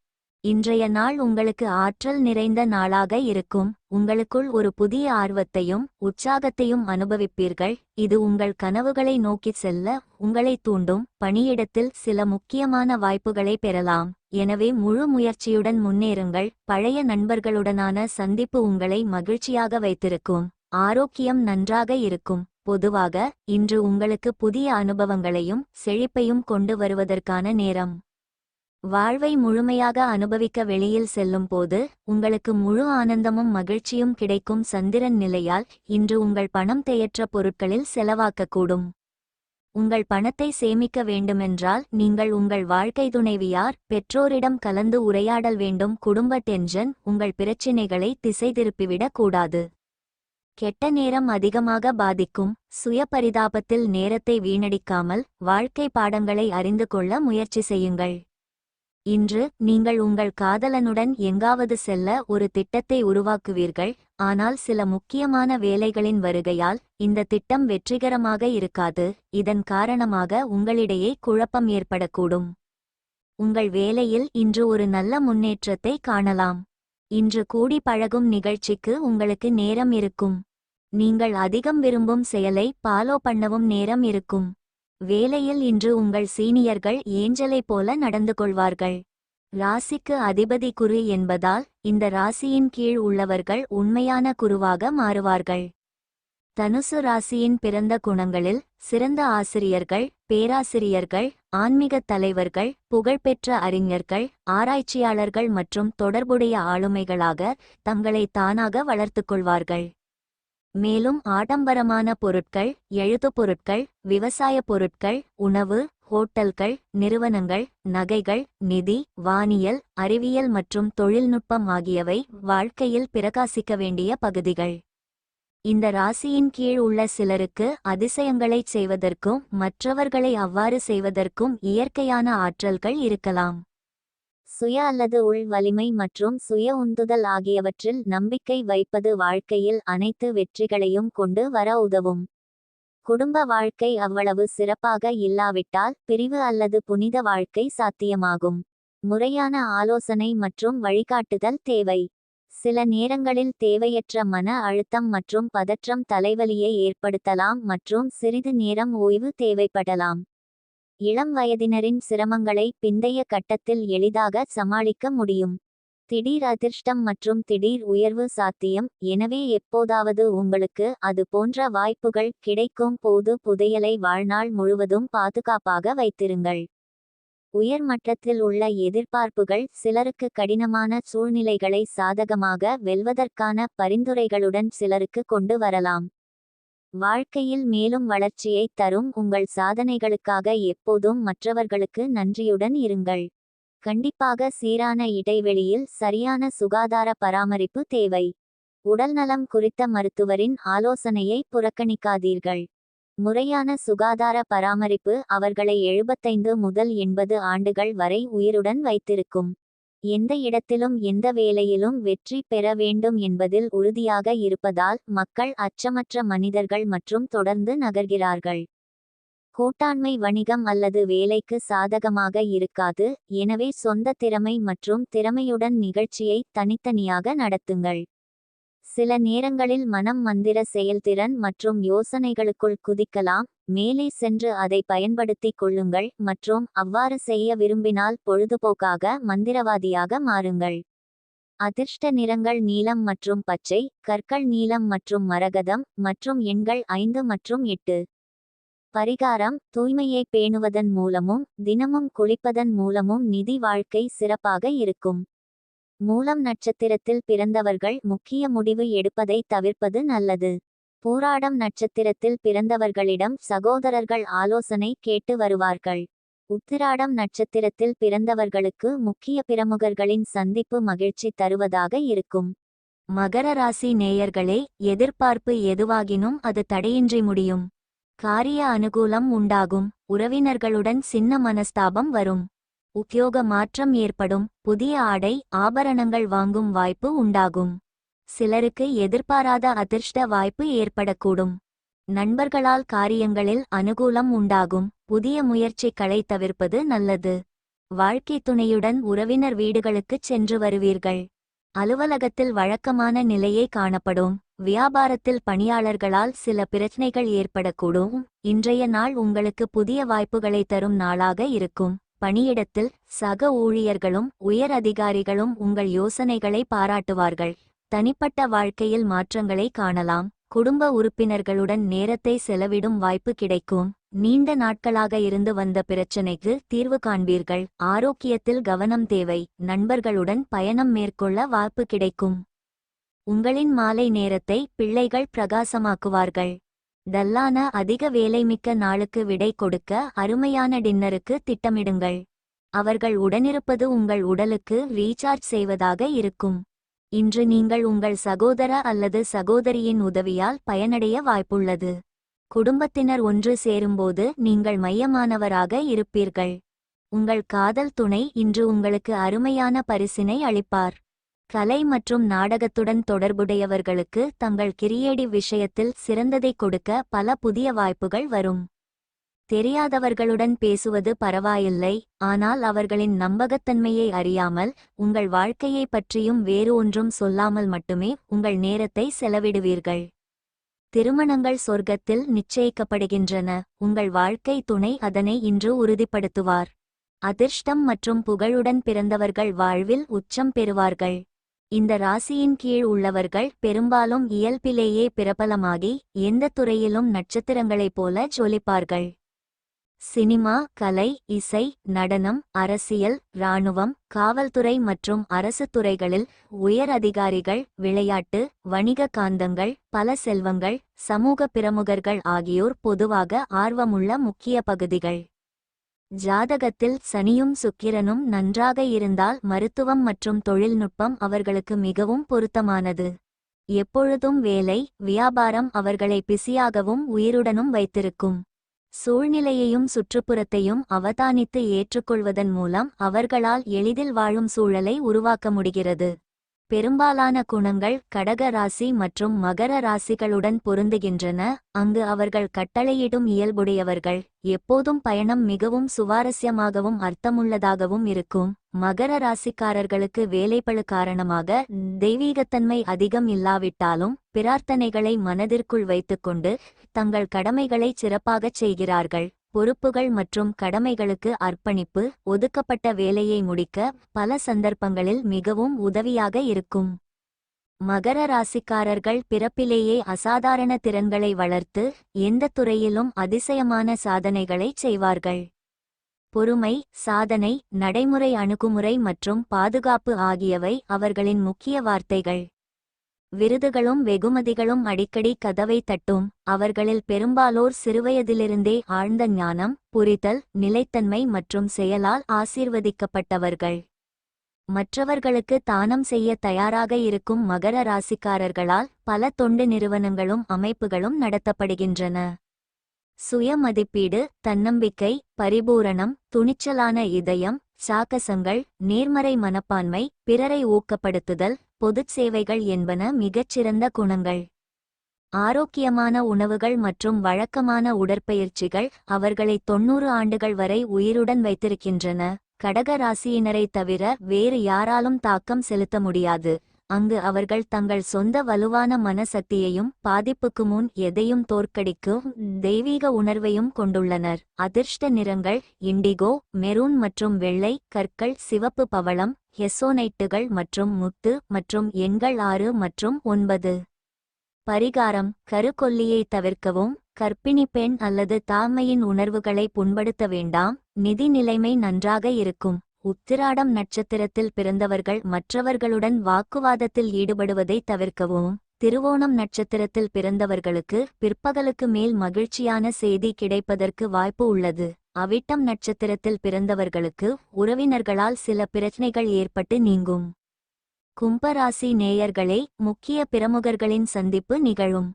இன்றைய நாள் உங்களுக்கு ஆற்றல் நிறைந்த நாளாக இருக்கும். உங்களுக்குள் ஒரு புதிய ஆர்வத்தையும் உற்சாகத்தையும் அனுபவிப்பீர்கள். இது உங்கள் கனவுகளை நோக்கிச் செல்ல உங்களை தூண்டும். பணியிடத்தில் சில முக்கியமான வாய்ப்புகளை பெறலாம். எனவே முழு முயற்சியுடன் முன்னேறுங்கள். பழைய நண்பர்களுடனான சந்திப்பு உங்களை மகிழ்ச்சியாக வைத்திருக்கும். ஆரோக்கியம் நன்றாக இருக்கும். பொதுவாக இன்று உங்களுக்கு புதிய அனுபவங்களையும் செழிப்பையும் கொண்டு வருவதற்கான நேரம். வாழ்வை முழுமையாக அனுபவிக்க வெளியில் செல்லும் போது உங்களுக்கு முழு ஆனந்தமும் மகிழ்ச்சியும் கிடைக்கும். சந்திரன் நிலையால் இன்று உங்கள் பணம் தேயற்ற பொருட்களில் செலவாக்கக்கூடும். உங்கள் பணத்தை சேமிக்க வேண்டுமென்றால் நீங்கள் உங்கள் வாழ்க்கை துணைவியார், பெற்றோரிடம் கலந்து உரையாடல் வேண்டும். குடும்ப டென்ஷன் உங்கள் பிரச்சினைகளை திசை திருப்பிவிடக் கூடாது. கெட்ட நேரம் அதிகமாக பாதிக்கும். சுய பரிதாபத்தில் நேரத்தை வீணடிக்காமல் வாழ்க்கை பாடங்களை அறிந்து கொள்ள முயற்சி செய்யுங்கள். இன்று நீங்கள் உங்கள் காதலனுடன் எங்காவது செல்ல ஒரு திட்டத்தை உருவாக்குவீர்கள். ஆனால் சில முக்கியமான வேலைகளின் வருகையால் இந்த திட்டம் வெற்றிகரமாக இருக்காது. இதன் காரணமாக உங்களிடையே குழப்பம் ஏற்படக்கூடும். உங்கள் வேலையில் இன்று ஒரு நல்ல முன்னேற்றத்தை காணலாம். இன்று கூடி பழகும் நிகழ்ச்சிக்கு உங்களுக்கு நேரம் இருக்கும். நீங்கள் அதிகம் விரும்பும் செயலை ஃபாலோ பண்ணவும் நேரம் இருக்கும். வேலையில் இன்று உங்கள் சீனியர்கள் ஏஞ்சலை போல நடந்து கொள்வார்கள். ராசிக்கு அதிபதி குரு என்பதால் இந்த ராசியின் கீழ் உள்ளவர்கள் உண்மையான குருவாக மாறுவார்கள். தனுசு ராசியின் பிறந்த குணங்களில் சிறந்த ஆசிரியர்கள், பேராசிரியர்கள், ஆன்மீக தலைவர்கள், புகழ்பெற்ற அறிஞர்கள், ஆராய்ச்சியாளர்கள் மற்றும் தொடர்புடைய ஆளுமைகளாக தங்களை தானாக வளர்த்துக்கொள்வார்கள். மேலும் ஆடம்பரமான பொருட்கள், எழுது பொருட்கள், விவசாய பொருட்கள், உணவு, ஹோட்டல்கள், நிறுவனங்கள், நகைகள், நிதி, வானியல், அறிவியல் மற்றும் தொழில்நுட்பம் ஆகியவை வாழ்க்கையில் பிரகாசிக்க வேண்டிய பகுதிகள். இந்த ராசியின் கீழ் உள்ள சிலருக்கு அதிசயங்களைச் செய்வதற்கும் மற்றவர்களை அவ்வாறு செய்வதற்கும் இயற்கையான ஆற்றல்கள் இருக்கலாம். சுய அல்லது உள் வலிமை மற்றும் சுய உந்துதல் ஆகியவற்றில் நம்பிக்கை வைப்பது வாழ்க்கையில் அனைத்து வெற்றிகளையும் கொண்டு வர உதவும். குடும்ப வாழ்க்கை அவ்வளவு சிறப்பாக இல்லாவிட்டால் பிரிவு அல்லது புனித வாழ்க்கை சாத்தியமாகும். முறையான ஆலோசனை மற்றும் வழிகாட்டுதல் தேவை. சில நேரங்களில் தேவையற்ற மன அழுத்தம் மற்றும் பதற்றம் தலைவலியை ஏற்படுத்தலாம் மற்றும் சிறிது நேரம் ஓய்வு தேவைப்படலாம். இளம் வயதினரின் சிரமங்களை பிந்தைய கட்டத்தில் எளிதாக சமாளிக்க முடியும். திடீர் அதிர்ஷ்டம் மற்றும் திடீர் உயர்வு சாத்தியம். எனவே எப்போதாவது உங்களுக்கு அது போன்ற வாய்ப்புகள் கிடைக்கும் போது புதையலை வாழ்நாள் முழுவதும் பாதுகாப்பாக வைத்திருங்கள். உயர் மட்டத்தில் உள்ள எதிர்பார்ப்புகள் சிலருக்கு கடினமான சூழ்நிலைகளை சாதகமாக வெல்வதற்கான பரிந்துரைகளுடன் சிலருக்கு கொண்டு வரலாம். வாழ்க்கையில் மேலும் வளர்ச்சியை தரும் உங்கள் சாதனைகளுக்காக எப்போதும் மற்றவர்களுக்கு நன்றியுடன் இருங்கள். கண்டிப்பாக சீரான இடைவெளியில் சரியான சுகாதார பராமரிப்பு தேவை. உடல்நலம் குறித்த மருத்துவரின் ஆலோசனையை புறக்கணிக்காதீர்கள். முறையான சுகாதார பராமரிப்பு அவர்களை 75 முதல் 80 ஆண்டுகள் வரை உயிருடன் வைத்திருக்கும். எந்த இடத்திலும் எந்த வேலையிலும் வெற்றி பெற வேண்டும் என்பதில் உறுதியாக இருப்பதால் மக்கள் அச்சமற்ற மனிதர்கள் மற்றும் தொடர்ந்து நகர்கிறார்கள். கூட்டாண்மை வணிகம் அல்லது வேலைக்கு சாதகமாக இருக்காது, எனவே சொந்த திறமை மற்றும் திறமையுடன் நிகழ்ச்சியை தனித்தனியாக நடத்துங்கள். சில நேரங்களில் மனம் மந்திர செயல்திறன் மற்றும் யோசனைகளுக்குள் குதிக்கலாம். மேலே சென்று அதை பயன்படுத்திக் கொள்ளுங்கள் மற்றும் அவ்வாறு செய்ய விரும்பினால் பொழுதுபோக்காக மந்திரவாதியாக மாறுங்கள். அதிர்ஷ்ட நிறங்கள் நீலம் மற்றும் பச்சை, கற்கள் நீலம் மற்றும் மரகதம், மற்றும் எண்கள் 5 மற்றும் 8. பரிகாரம்: தூய்மையை பேணுவதன் மூலமும் தினமும் குளிப்பதன் மூலமும் நிதி வாழ்க்கை சிறப்பாக இருக்கும். மூலம் நட்சத்திரத்தில் பிறந்தவர்கள் முக்கிய முடிவு எடுப்பதை தவிர்ப்பது நல்லது. பூராடம் நட்சத்திரத்தில் பிறந்தவர்களிடம் சகோதரர்கள் ஆலோசனை கேட்டு வருவார்கள். உத்திராடம் நட்சத்திரத்தில் பிறந்தவர்களுக்கு முக்கிய பிரமுகர்களின் சந்திப்பு மகிழ்ச்சி தருவதாக இருக்கும். மகர ராசி நேயர்களே, எதிர்பார்ப்பு எதுவாகினும் அது தடையின்றி முடியும். காரிய அனுகூலம் உண்டாகும். உறவினர்களுடன் சின்ன மனஸ்தாபம் வரும். உத்தியோக மாற்றம் ஏற்படும். புதிய ஆடை ஆபரணங்கள் வாங்கும் வாய்ப்பு உண்டாகும். சிலருக்கு எதிர்பாராத அதிர்ஷ்ட வாய்ப்பு ஏற்படக்கூடும். நண்பர்களால் காரியங்களில் அனுகூலம் உண்டாகும். புதிய முயற்சிகளை தவிர்ப்பது நல்லது. வாழ்க்கை துணையுடன் உறவினர் வீடுகளுக்குச் சென்று வருவீர்கள். அலுவலகத்தில் வழக்கமான நிலையே காணப்படும். வியாபாரத்தில் பணியாளர்களால் சில பிரச்சனைகள் ஏற்படக்கூடும். இன்றைய நாள் உங்களுக்கு புதிய வாய்ப்புகளை தரும் நாளாக இருக்கும். பணியிடத்தில் சக ஊழியர்களும் உயர் அதிகாரிகளும் உங்கள் யோசனைகளை பாராட்டுவார்கள். தனிப்பட்ட வாழ்க்கையில் மாற்றங்களை காணலாம். குடும்ப உறுப்பினர்களுடன் நேரத்தை செலவிடும் வாய்ப்பு கிடைக்கும். நீண்ட நாட்களாக இருந்து வந்த பிரச்சனைக்கு தீர்வு காண்பீர்கள். ஆரோக்கியத்தில் கவனம் தேவை. நண்பர்களுடன் பயணம் மேற்கொள்ள வாய்ப்பு கிடைக்கும். உங்களின் மாலை நேரத்தை பிள்ளைகள் பிரகாசமாக்குவார்கள். டல்லான அதிக வேலைமிக்க நாளுக்கு விடை கொடுக்க அருமையான டின்னருக்கு திட்டமிடுங்கள். அவர்கள் உடனிருப்பது உங்கள் உடலுக்கு ரீசார்ஜ் செய்வதாக இருக்கும். இன்று நீங்கள் உங்கள் சகோதர அல்லது சகோதரியின் உதவியால் பயனடைய வாய்ப்புள்ளது. குடும்பத்தினர் ஒன்று சேரும்போது நீங்கள் மையமானவராக இருப்பீர்கள். உங்கள் காதல் துணை இன்று உங்களுக்கு அருமையான பரிசினை அளிப்பார். கலை மற்றும் நாடகத்துடன் தொடர்புடையவர்களுக்கு தங்கள் கிரியேட்டிவ் விஷயத்தில் சிறந்ததை கொடுக்க பல புதிய வாய்ப்புகள் வரும். தெரியாதவர்களுடன் பேசுவது பரவாயில்லை, ஆனால் அவர்களின் நம்பகத்தன்மையை அறியாமல் உங்கள் வாழ்க்கையை பற்றியும் வேறு ஒன்றும் சொல்லாமல் மட்டுமே உங்கள் நேரத்தை செலவிடுவீர்கள். திருமணங்கள் சொர்க்கத்தில் நிச்சயிக்கப்படுகின்றன. உங்கள் வாழ்க்கை துணை அதனை இன்று உறுதிப்படுத்துவார். அதிர்ஷ்டம் மற்றும் புகழுடன் பிறந்தவர்கள் வாழ்வில் உச்சம் பெறுவார்கள். இந்த ராசியின் கீழ் உள்ளவர்கள் பெரும்பாலும் இயல்பிலேயே பிரபலமாகி எந்த துறையிலும் நட்சத்திரங்களைப் போல ஜொலிப்பார்கள். சினிமா, கலை, இசை, நடனம், அரசியல், இராணுவம், காவல்துறை மற்றும் அரசு துறைகளில் உயர் அதிகாரிகள், விளையாட்டு, வணிக காந்தங்கள், பல செல்வங்கள், சமூக பிரமுகர்கள் ஆகியோர் பொதுவாக ஆர்வமுள்ள முக்கிய பகுதிகள். ஜாதகத்தில் சனியும் சுக்கிரனும் நன்றாக இருந்தால் மருத்துவம் மற்றும் தொழில்நுட்பம் அவர்களுக்கு மிகவும் பொருத்தமானது. எப்பொழுதும் வேலை, வியாபாரம் அவர்களை பிஸியாகவும் உயிருடனும் வைத்திருக்கும். சூழ்நிலையையும் சுற்றுப்புறத்தையும் அவதானித்து ஏற்றுக்கொள்வதன் மூலம் அவர்களால் எளிதில் வாழும் சூழலை உருவாக்க முடிகிறது. பெரும்பாலான குணங்கள் கடக ராசி மற்றும் மகர ராசிகளுடன் பொருந்துகின்றன, அங்கு அவர்கள் கட்டளையிடும் இயல்புடையவர்கள். எப்போதும் பயணம் மிகவும் சுவாரஸ்யமாகவும் அர்த்தமுள்ளதாகவும் இருக்கும். மகர ராசிக்காரர்களுக்கு வேலைப்பளு காரணமாக தெய்வீகத்தன்மை அதிகம் இல்லாவிட்டாலும் பிரார்த்தனைகளை மனதிற்குள் வைத்துக்கொண்டு தங்கள் கடமைகளை சிறப்பாகச் செய்கிறார்கள். பொறுப்புகள் மற்றும் கடமைகளுக்கு அர்ப்பணிப்பு ஒதுக்கப்பட்ட வேலையை முடிக்க பல சந்தர்ப்பங்களில் மிகவும் உதவியாக இருக்கும். மகர ராசிக்காரர்கள் பிறப்பிலேயே அசாதாரண திறன்களை வளர்த்து எந்த துறையிலும் அதிசயமான சாதனைகளை செய்வார்கள். பொறுமை, சாதனை, நடைமுறை அணுகுமுறை மற்றும் பாதுகாப்பு ஆகியவை அவர்களின் முக்கிய வார்த்தைகள். விருதுகளும் வெகுமதிகளும் அடிக்கடி கதவை தட்டும். அவர்களில் பெரும்பாலோர் சிறுவயதிலிருந்தே ஆழ்ந்த ஞானம், புரிதல், நிலைத்தன்மை மற்றும் செயலால் ஆசீர்வதிக்கப்பட்டவர்கள். மற்றவர்களுக்கு தானம் செய்ய தயாராக இருக்கும் மகர ராசிக்காரர்களால் பல தொண்டு நிறுவனங்களும் அமைப்புகளும் நடத்தப்படுகின்றன. சுய மதிப்பீடு, தன்னம்பிக்கை, பரிபூரணம், துணிச்சலான இதயம், சாகசங்கள், நேர்மறை மனப்பான்மை, பிறரை ஊக்கப்படுத்துதல், பொதுச் சேவைகள் என்பன மிகச்சிறந்த குணங்கள். ஆரோக்கியமான உணவுகள் மற்றும் வழக்கமான உடற்பயிற்சிகள் அவர்களை 90 ஆண்டுகள் வரை உயிருடன் வைத்திருக்கின்றன. கடக ராசியினரை தவிர வேறு யாராலும் தாக்கம் செலுத்த முடியாது. அங்கு அவர்கள் தங்கள் சொந்த வலுவான மனசக்தியையும் பாதிப்புக்கு முன் எதையும் தோற்கடிக்கும் தெய்வீக உணர்வையும் கொண்டுள்ளனர். அதிர்ஷ்ட நிறங்கள் இண்டிகோ, மெரூன் மற்றும் வெள்ளை, கற்கள் சிவப்பு, பவளம், ஹெசோனைட்டுகள் மற்றும் முத்து, மற்றும் எண்கள் 6 மற்றும் 9. பரிகாரம்: கருக்கொல்லியை தவிர்க்கவும். கர்ப்பிணி பெண் அல்லது தாய்மையின் உணர்வுகளை புண்படுத்த வேண்டாம். நிதி நிலைமை நன்றாக இருக்கும். உத்திராடம் நட்சத்திரத்தில் பிறந்தவர்கள் மற்றவர்களுடன் வாக்குவாதத்தில் ஈடுபடுவதை தவிர்க்கவும். திருவோணம் நட்சத்திரத்தில் பிறந்தவர்களுக்கு பிற்பகலுக்கு மேல் மகிழ்ச்சியான செய்தி கிடைப்பதற்கு வாய்ப்பு உள்ளது. அவிட்டம் நட்சத்திரத்தில் பிறந்தவர்களுக்கு உறவினர்களால் சில பிரச்சனைகள் ஏற்பட்டு நீங்கும். கும்பராசி நேயர்களே, முக்கிய பிரமுகர்களின் சந்திப்பு நிகழும்.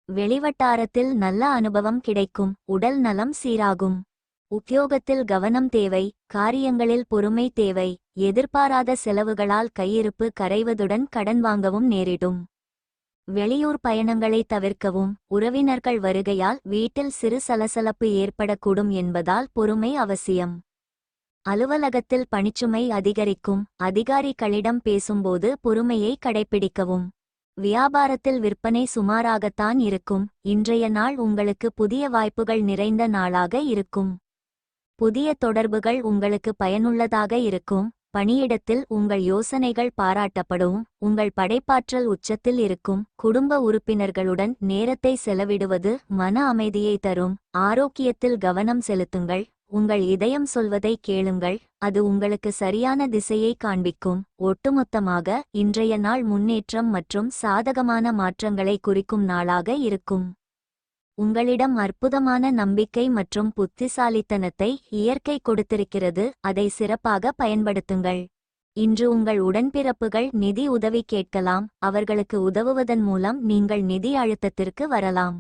வெளிவட்டாரத்தில் நல்ல அனுபவம் கிடைக்கும். உடல் நலம் சீராகும். உத்தியோகத்தில் கவனம் தேவை. காரியங்களில் பொறுமை தேவை. எதிர்பாராத செலவுகளால் கையிருப்பு கரைவதுடன் கடன் வாங்கவும் நேரிடும். வெளியூர் பயணங்களை தவிர்க்கவும். உறவினர்கள் வருகையால் வீட்டில் சிறு சலசலப்பு ஏற்படக்கூடும் என்பதால் பொறுமை அவசியம். அலுவலகத்தில் பணிச்சுமை அதிகரிக்கும். அதிகாரிகளிடம் பேசும்போது பொறுமையை கடைப்பிடிக்கவும். வியாபாரத்தில் விற்பனை சுமாராகத்தான் இருக்கும். இன்றைய நாள் உங்களுக்கு புதிய வாய்ப்புகள் நிறைந்த நாளாக இருக்கும். புதிய தொடர்புகள் உங்களுக்கு பயனுள்ளதாக இருக்கும். பணியிடத்தில் உங்கள் யோசனைகள் பாராட்டப்படும். உங்கள் படைப்பாற்றல் உச்சத்தில் இருக்கும். குடும்ப உறுப்பினர்களுடன் நேரத்தை செலவிடுவது மன அமைதியை தரும். ஆரோக்கியத்தில் கவனம் செலுத்துங்கள். உங்கள் இதயம் சொல்வதை கேளுங்கள், அது உங்களுக்கு சரியான திசையை காண்பிக்கும். ஒட்டுமொத்தமாக இன்றைய நாள் முன்னேற்றம் மற்றும் சாதகமான மாற்றங்களை குறிக்கும் நாளாக இருக்கும். உங்களிடம் அற்புதமான நம்பிக்கை மற்றும் புத்திசாலித்தனத்தை இயற்கை கொடுத்திருக்கிறது, அதை சிறப்பாக பயன்படுத்துங்கள். இன்று உங்கள் உடன்பிறப்புகள் நிதி உதவி கேட்கலாம். அவர்களுக்கு உதவுவதன் மூலம் நீங்கள் நிதி அழுத்தத்திற்கு வரலாம்.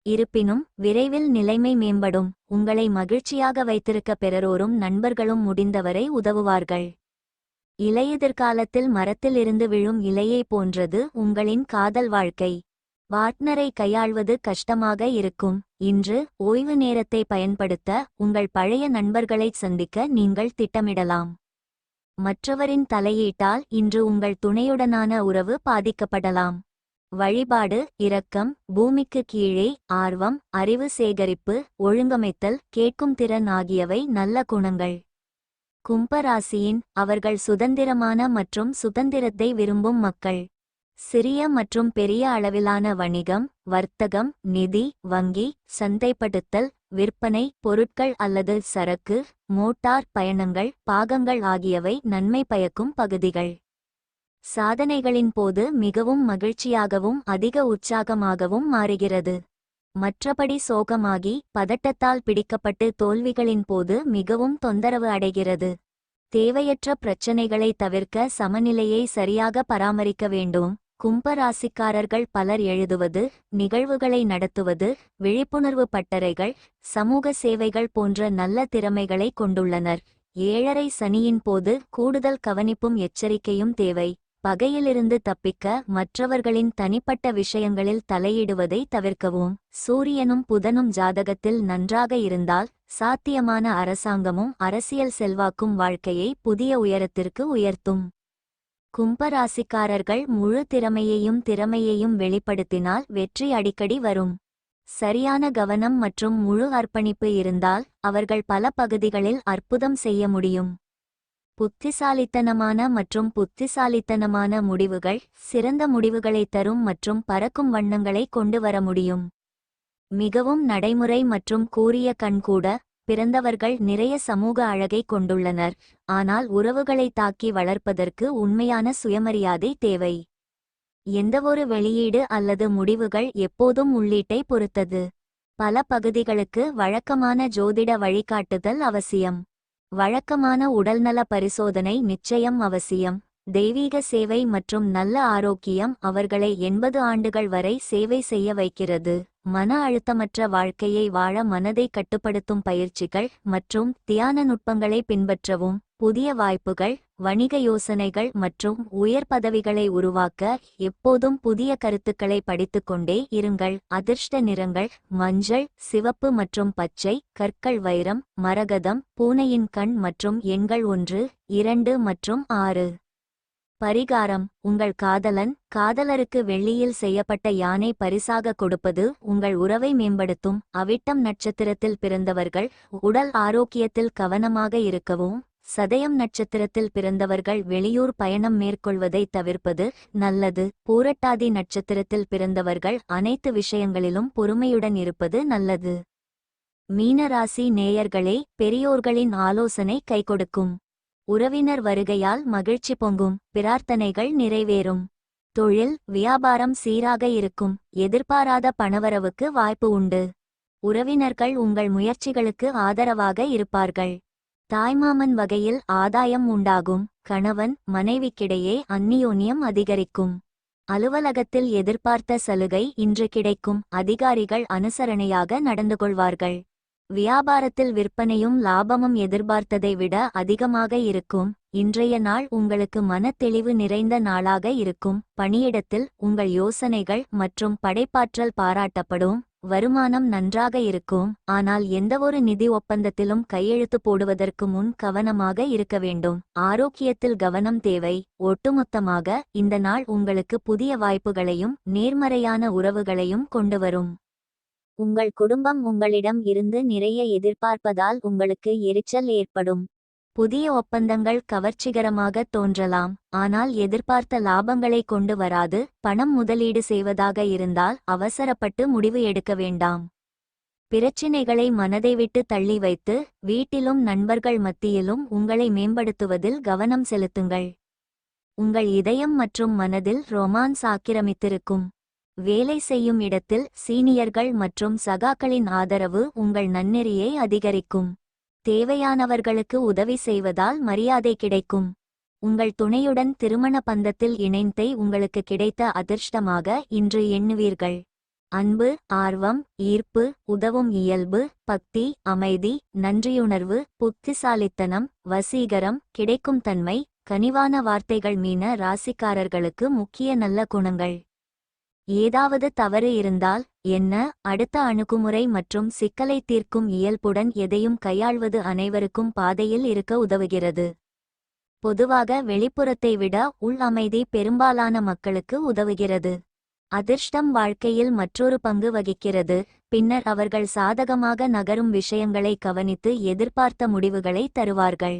இருப்பினும் விரைவில் நிலைமை மேம்படும். உங்களை மகிழ்ச்சியாக வைத்திருக்க பிறரோரும் நண்பர்களும் முடிந்தவரை உதவுவார்கள். இலையுதிர்காலத்தில் மரத்தில் இருந்து விழும் இலையை போன்றது உங்களின் காதல் வாழ்க்கை. பார்ட்னரை கையாள்வது கஷ்டமாக இருக்கும். இன்று ஓய்வு நேரத்தை பயன்படுத்த உங்கள் பழைய நண்பர்களைச் சந்திக்க நீங்கள் திட்டமிடலாம். மற்றவரின் தலையீட்டால் இன்று உங்கள் துணையுடனான உறவு பாதிக்கப்படலாம். வழிபாடு: இரக்கம், பூமிக்கு கீழே, ஆர்வம், அறிவு சேகரிப்பு, ஒழுங்கமைத்தல், கேட்கும் திறன் ஆகியவை நல்ல குணங்கள். கும்பராசியின் அவர்கள் சுதந்திரமான மற்றும் சுதந்திரத்தை விரும்பும் மக்கள். சிறிய மற்றும் பெரிய அளவிலான வணிகம், வர்த்தகம், நிதி, வங்கி, சந்தைப்படுத்தல், விற்பனை, பொருட்கள் அல்லது சரக்கு, மோட்டார் பயணங்கள், பாகங்கள் ஆகியவை நன்மை பயக்கும் பகுதிகள். சாதனைகளின் போது மிகவும் மகிழ்ச்சியாகவும் அதிக உற்சாகமாகவும் மாறுகிறது. மற்றபடி சோகமாகி பதட்டத்தால் பிடிக்கப்பட்டு தோல்விகளின் போது மிகவும் தொந்தரவு அடைகிறது. தேவையற்ற பிரச்சனைகளை தவிர்க்க சமநிலையை சரியாக பராமரிக்க வேண்டும். கும்பராசிக்காரர்கள் பலர் எழுதுவது, நிகழ்வுகளை நடத்துவது, விழிப்புணர்வு பட்டறைகள், சமூக சேவைகள் போன்ற நல்ல திறமைகளை கொண்டுள்ளனர். ஏழரை சனியின் போது கூடுதல் கவனிப்பும் எச்சரிக்கையும் தேவை. பகையிலிருந்து தப்பிக்க மற்றவர்களின் தனிப்பட்ட விஷயங்களில் தலையிடுவதை தவிர்க்கவும். சூரியனும் புதனும் ஜாதகத்தில் நன்றாக இருந்தால் சாத்தியமான அரசாங்கமும் அரசியல் செல்வாக்கும் வாழ்க்கையை புதிய உயரத்திற்கு உயர்த்தும். கும்பராசிக்காரர்கள் முழு திறமையையும் வெளிப்படுத்தினால் வெற்றி அடிக்கடி வரும். சரியான கவனம் மற்றும் முழு அர்ப்பணிப்பு இருந்தால் அவர்கள் பல பகுதிகளில் அற்புதம் செய்ய முடியும். புத்திசாலித்தனமான முடிவுகள் சிறந்த முடிவுகளை தரும் மற்றும் பறக்கும் வண்ணங்களை கொண்டு வர முடியும். மிகவும் நடைமுறை மற்றும் கூரிய கண்கூட பிறந்தவர்கள் நிறைய சமூக அழகை கொண்டுள்ளனர். ஆனால் உறவுகளை தாக்கி வளர்ப்பதற்கு உண்மையான சுயமரியாதை தேவை. எந்தவொரு வெளியீடு அல்லது முடிவுகள் எப்போதும் உள்ளீட்டை பொறுத்தது. பல பகுதிகளுக்கு வழக்கமான ஜோதிட வழிகாட்டுதல் அவசியம். வழக்கமான உடல்நல பரிசோதனை நிச்சயம் அவசியம். தெய்வீக சேவை மற்றும் நல்ல ஆரோக்கியம் அவர்களை 80 ஆண்டுகள் வரை சேவை செய்ய வைக்கிறது. மன அழுத்தமற்ற வாழ்க்கையை வாழ மனதை கட்டுப்படுத்தும் பயிற்சிகள் மற்றும் தியான நுட்பங்களை பின்பற்றவும். புதிய வாய்ப்புகள், வணிக யோசனைகள் மற்றும் உயர் பதவிகளை உருவாக்க எப்போதும் புதிய கருத்துக்களை படித்துக்கொண்டே இருங்கள். அதிர்ஷ்ட நிறங்கள் மஞ்சள், சிவப்பு மற்றும் பச்சை. கற்கள் வைரம், மரகதம், பூனையின் கண் மற்றும் எண்கள் 1, 2 மற்றும் 6. பரிகாரம்: உங்கள் காதலருக்கு வெள்ளியில் செய்யப்பட்ட யானை பரிசாக கொடுப்பது உங்கள் உறவை மேம்படுத்தும். அவிட்டம் நட்சத்திரத்தில் பிறந்தவர்கள் உடல் ஆரோக்கியத்தில் கவனமாக இருக்கவும். சதயம் நட்சத்திரத்தில் பிறந்தவர்கள் வெளியூர் பயணம் மேற்கொள்வதை தவிர்ப்பது நல்லது. பூரட்டாதி நட்சத்திரத்தில் பிறந்தவர்கள் அனைத்து விஷயங்களிலும் பொறுமையுடன் இருப்பது நல்லது. மீனராசி நேயர்களே, பெரியோர்களின் ஆலோசனை கைகொடுக்கும். உறவினர் வருகையால் மகிழ்ச்சி பொங்கும். பிரார்த்தனைகள் நிறைவேறும். தொழில், வியாபாரம் சீராக இருக்கும். எதிர்பாராத பணவரவுக்கு வாய்ப்பு உண்டு. உறவினர்கள் உங்கள் முயற்சிகளுக்கு ஆதரவாக இருப்பார்கள். தாய்மாமன் வகையில் ஆதாயம் உண்டாகும். கணவன் மனைவிக்கிடையே அந்நியோன்யம் அதிகரிக்கும். அலுவலகத்தில் எதிர்பார்த்த சலுகை இன்று கிடைக்கும். அதிகாரிகள் அனுசரணையாக நடந்து கொள்வார்கள். வியாபாரத்தில் விற்பனையும் லாபமும் எதிர்பார்த்ததை விட அதிகமாக இருக்கும். இன்றைய நாள் உங்களுக்கு மனத்தெளிவு நிறைந்த நாளாக இருக்கும். பணியிடத்தில் உங்கள் யோசனைகள் மற்றும் படைப்பாற்றல் பாராட்டப்படும். வருமானம் நன்றாக இருக்கும். ஆனால் எந்தவொரு நிதி ஒப்பந்தத்திலும் கையெழுத்து போடுவதற்கு முன் கவனமாக இருக்க வேண்டும். ஆரோக்கியத்தில் கவனம் தேவை. ஒட்டுமொத்தமாக இந்த நாள் உங்களுக்கு புதிய வாய்ப்புகளையும் நேர்மறையான உறவுகளையும் கொண்டுவரும். உங்கள் குடும்பம் உங்களிடம் இருந்து நிறைய எதிர்பார்ப்பதால் உங்களுக்கு எரிச்சல் ஏற்படும். புதிய ஒப்பந்தங்கள் கவர்ச்சிகரமாக தோன்றலாம், ஆனால் எதிர்பார்த்த லாபங்களை கொண்டு வராது. பணம் முதலீடு செய்வதாக இருந்தால் அவசரப்பட்டு முடிவு எடுக்க வேண்டாம். பிரச்சினைகளை மனதை விட்டு தள்ளி வைத்து வீட்டிலும் நண்பர்கள் மத்தியிலும் உங்களை மேம்படுத்துவதில் கவனம் செலுத்துங்கள். உங்கள் இதயம் மற்றும் மனதில் ரொமான்ஸ் ஆக்கிரமித்திருக்கும். வேலை செய்யும் இடத்தில் சீனியர்கள் மற்றும் சகாக்களின் ஆதரவு உங்கள் நன்னெறியை அதிகரிக்கும். தேவையானவர்களுக்கு உதவி செய்வதால் மரியாதை கிடைக்கும். உங்கள் துணையுடன் திருமண பந்தத்தில் இணைந்ததை உங்களுக்கு கிடைத்த அதிர்ஷ்டமாக இன்று எண்ணுவீர்கள். அன்பு, ஆர்வம், ஈர்ப்பு, உதவும் இயல்பு, பக்தி, அமைதி, நன்றியுணர்வு, புத்திசாலித்தனம், வசீகரம், கிடைக்கும் தன்மை, கனிவான வார்த்தைகள் மீன ராசிக்காரர்களுக்கு முக்கிய நல்ல குணங்கள். ஏதாவது தவறு இருந்தால் என்ன, அடுத்த அணுகுமுறை மற்றும் சிக்கலை தீர்க்கும் இயல்புடன் எதையும் கையாள்வது அனைவருக்கும் பாதையில் இருக்க உதவுகிறது. பொதுவாக வெளிப்புறத்தை விட உள் அமைதி பெரும்பாலான மக்களுக்கு உதவுகிறது. அதிர்ஷ்டம் வாழ்க்கையில் மற்றொரு பங்கு வகிக்கிறது. பின்னர் அவர்கள் சாதகமாக நகரும் விஷயங்களை கவனித்து எதிர்பார்த்த முடிவுகளை தருவார்கள்.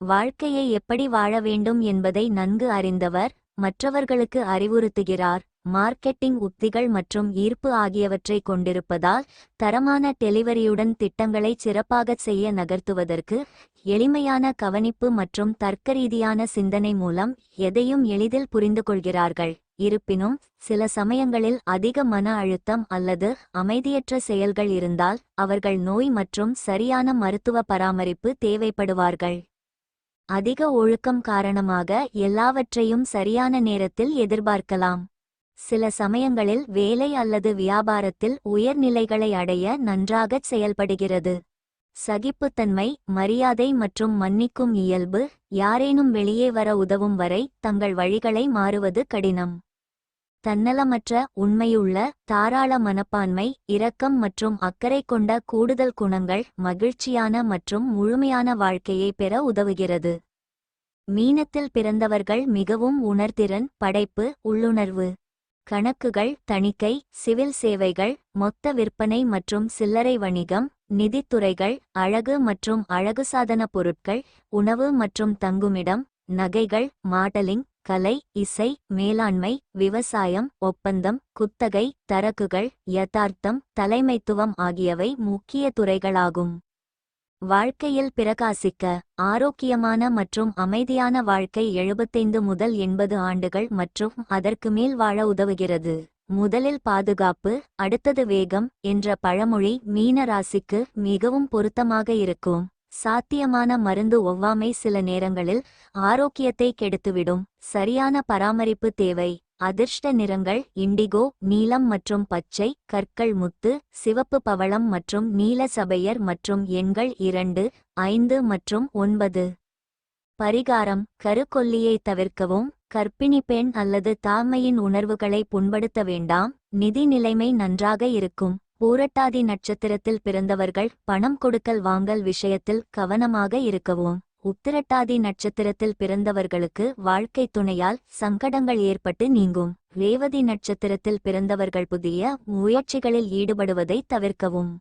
வாழ்க்கையை எப்படி வாழ வேண்டும் என்பதை நன்கு அறிந்தவர் மற்றவர்களுக்கு அறிவுறுத்துகிறார். மார்க்கெட்டிங் உத்திகள் மற்றும் ஈர்ப்பு ஆகியவற்றை கொண்டிருப்பதால் தரமான டெலிவரியுடன் திட்டங்களை சிறப்பாகச் செய்ய நகர்த்துவதற்கு எளிமையான கவனிப்பு மற்றும் தர்க்கரீதியான சிந்தனை மூலம் எதையும் எளிதில் புரிந்து கொள்கிறார்கள். இருப்பினும் சில சமயங்களில் அதிக மன அழுத்தம் அல்லது அமைதியற்ற செயல்கள் இருந்தால் அவர்கள் நோய் மற்றும் சரியான மருத்துவ பராமரிப்பு தேவைப்படுவார்கள். அதிக ஒழுக்கம் காரணமாக எல்லாவற்றையும் சரியான நேரத்தில் எதிர்பார்க்கலாம். சில சமயங்களில் வேலை அல்லது வியாபாரத்தில் உயர்நிலைகளை அடைய நன்றாகச் செயல்படுகிறது. சகிப்புத்தன்மை, மரியாதை மற்றும் மன்னிக்கும் இயல்பு. யாரேனும் வெளியே வர உதவும் வரை தங்கள் வழிகளை மாறுவது கடினம். தன்னலமற்ற, உண்மையுள்ள, தாராள மனப்பான்மை, இரக்கம் மற்றும் அக்கறை கொண்ட கூடுதல் குணங்கள் மகிழ்ச்சியான மற்றும் முழுமையான வாழ்க்கையை பெற உதவுகிறது. மீனத்தில் பிறந்தவர்கள் மிகவும் உணர்திறன், படைப்பு, உள்ளுணர்வு. கணக்குகள், தணிக்கை, சிவில் சேவைகள், மொத்த விற்பனை மற்றும் சில்லறை வணிகம், நிதித்துறைகள், அழகு மற்றும் அழகுசாதன பொருட்கள், உணவு மற்றும் தங்குமிடம், நகைகள், மாடலிங், கலை, இசை, மேலாண்மை, விவசாயம், ஒப்பந்தம், குத்தகை, தரகுகள், யதார்த்தம், தலைமைத்துவம் ஆகியவை முக்கிய துறைகளாகும். வாழ்க்கையில் பிரகாசிக்க. ஆரோக்கியமான மற்றும் அமைதியான வாழ்க்கை 75 முதல் 80 ஆண்டுகள் மற்றும் அதற்கு மேல் வாழ உதவுகிறது. முதலில் பாதுகாப்பு, அடுத்தது வேகம் என்ற பழமொழி மீன ராசிக்கு மிகவும் பொருத்தமாக இருக்கும். சாத்தியமான மருந்து ஒவ்வாமை சில நேரங்களில் ஆரோக்கியத்தை கெடுத்துவிடும். சரியான பராமரிப்பு தேவை. அதிர்ஷ்ட நிறங்கள் இண்டிகோ, நீலம் மற்றும் பச்சை, கற்கள் முத்து, சிவப்பு பவளம் மற்றும் நீல சபையர் மற்றும் எண்கள் 2, 5 மற்றும் 9. பரிகாரம்: கருக்கொல்லியை தவிர்க்கவும். கர்ப்பிணி பெண் அல்லது தாய்மையின் உணர்வுகளை புண்படுத்த வேண்டாம். நிதி நிலைமை நன்றாக இருக்கும். பூரட்டாதி நட்சத்திரத்தில் பிறந்தவர்கள் பணம் கொடுக்கல் வாங்கல் விஷயத்தில் கவனமாக இருக்கவும். உத்திரட்டாதி நட்சத்திரத்தில் பிறந்தவர்களுக்கு வாழ்க்கை துணையால் சங்கடங்கள் ஏற்பட்டு நீங்கும். ரேவதி நட்சத்திரத்தில் பிறந்தவர்கள் புதிய முயற்சிகளில் ஈடுபடுவதை தவிர்க்கவும்.